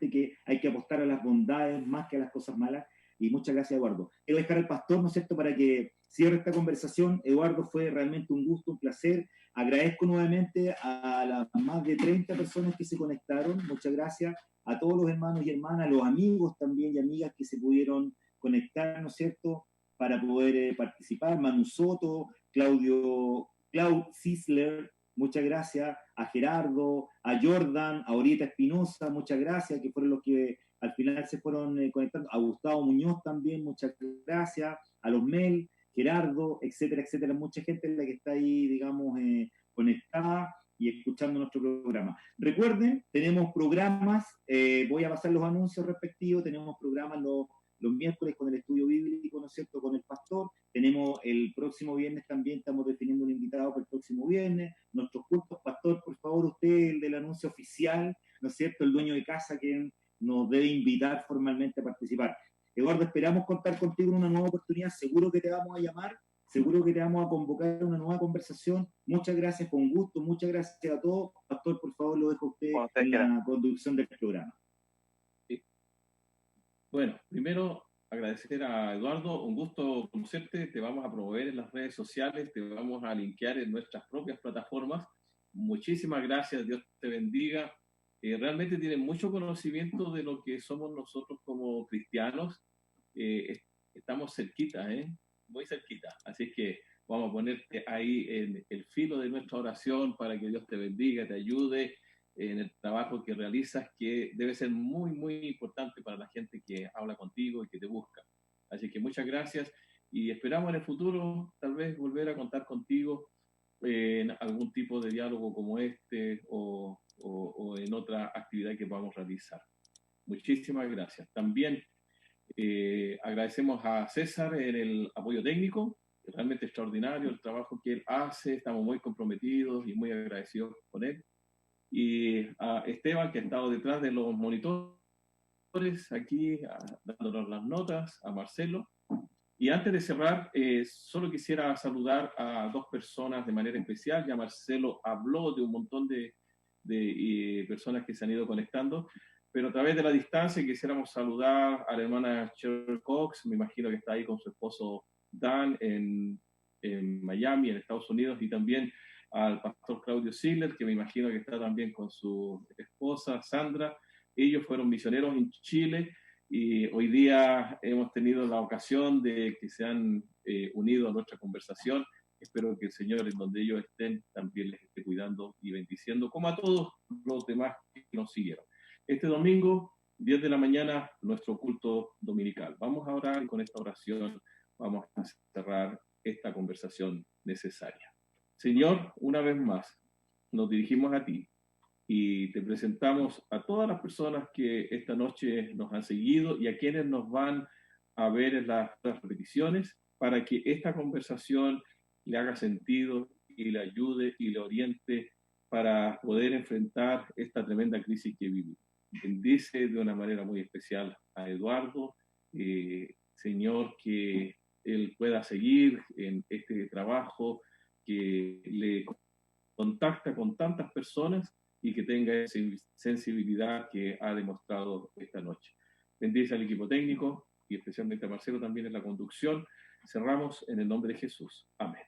que hay que apostar a las bondades más que a las cosas malas. Y muchas gracias, Eduardo. Quiero dejar al pastor, ¿no es cierto?, para que cierre esta conversación. Eduardo, fue realmente un gusto, un placer. Agradezco nuevamente a las más de 30 personas que se conectaron. Muchas gracias a todos los hermanos y hermanas, los amigos también y amigas que se pudieron conectar, ¿no es cierto?, para poder participar. Manu Soto, Claude Sisler, muchas gracias, a Gerardo, a Jordan, a Orieta Espinosa, muchas gracias, que fueron los que al final se fueron conectando, a Gustavo Muñoz también, muchas gracias, a los Mel, Gerardo, etcétera, etcétera, mucha gente en la que está ahí, digamos, conectada y escuchando nuestro programa. Recuerden, tenemos programas, voy a pasar los anuncios respectivos, tenemos programas los miércoles con el estudio bíblico, ¿no es cierto?, con el pastor. Tenemos el próximo viernes también, estamos definiendo un invitado para el próximo viernes. Nuestros cultos, pastor, por favor, usted, el del anuncio oficial, ¿no es cierto?, el dueño de casa que nos debe invitar formalmente a participar. Eduardo, esperamos contar contigo en una nueva oportunidad. Seguro que te vamos a llamar, seguro que te vamos a convocar a una nueva conversación. Muchas gracias, con gusto. Muchas gracias a todos. Pastor, por favor, lo dejo a usted cuando ustedes en quieran. la conducción del programa. Sí. Bueno, primero agradecer a Eduardo, un gusto conocerte, te vamos a promover en las redes sociales, te vamos a linkear en nuestras propias plataformas. Muchísimas gracias, Dios te bendiga. Realmente tienen mucho conocimiento de lo que somos nosotros como cristianos. Estamos cerquita, muy cerquita. Así que vamos a ponerte ahí en el filo de nuestra oración para que Dios te bendiga, te ayude en el trabajo que realizas, que debe ser muy, muy importante para la gente que habla contigo y que te busca. Así que muchas gracias y esperamos en el futuro tal vez volver a contar contigo en algún tipo de diálogo como este o en otra actividad que podamos realizar. Muchísimas gracias. También agradecemos a César en el apoyo técnico, realmente extraordinario el trabajo que él hace, estamos muy comprometidos y muy agradecidos con él. Y a Esteban, que ha estado detrás de los monitores, aquí dándonos las notas, a Marcelo. Y antes de cerrar, solo quisiera saludar a dos personas de manera especial. Ya Marcelo habló de un montón de personas que se han ido conectando, pero a través de la distancia quisiéramos saludar a la hermana Cheryl Cox, me imagino que está ahí con su esposo Dan en Miami, en Estados Unidos, y también al pastor Claudio Siller, que me imagino que está también con su esposa Sandra. Ellos fueron misioneros en Chile y hoy día hemos tenido la ocasión de que se han unido a nuestra conversación. Espero que el Señor, en donde ellos estén, también les esté cuidando y bendiciendo, como a todos los demás que nos siguieron. Este domingo, 10 de la mañana, nuestro culto dominical. Vamos a orar y con esta oración vamos a cerrar esta conversación necesaria. Señor, una vez más, nos dirigimos a ti y te presentamos a todas las personas que esta noche nos han seguido y a quienes nos van a ver en las repeticiones para que esta conversación le haga sentido y le ayude y le oriente para poder enfrentar esta tremenda crisis que vivimos. Bendice de una manera muy especial a Eduardo, Señor, que él pueda seguir en este trabajo que le contacta con tantas personas y que tenga esa sensibilidad que ha demostrado esta noche. Bendice al equipo técnico y especialmente a Marcelo también en la conducción. Cerramos en el nombre de Jesús. Amén.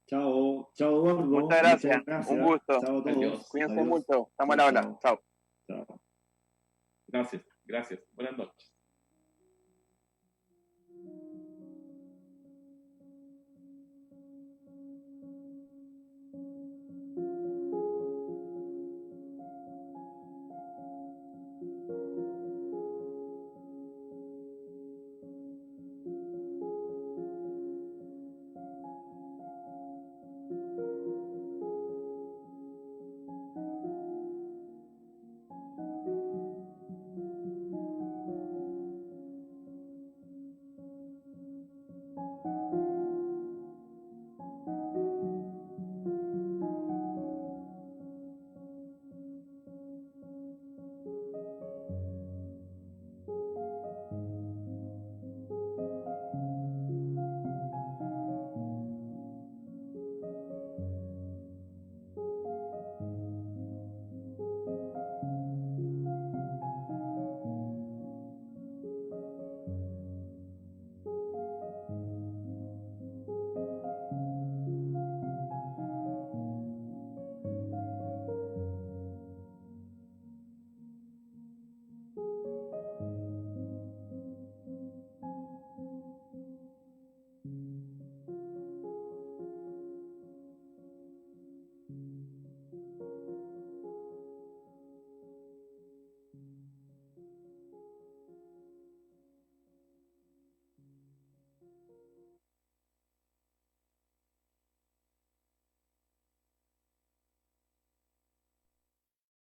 Chao, chao, Gordo. Muchas gracias. Un gusto. Chao a todos. Adiós. Cuídense Adiós. mucho. Estamos Chao, al habla. Chao. chao. Gracias, gracias. Buenas noches.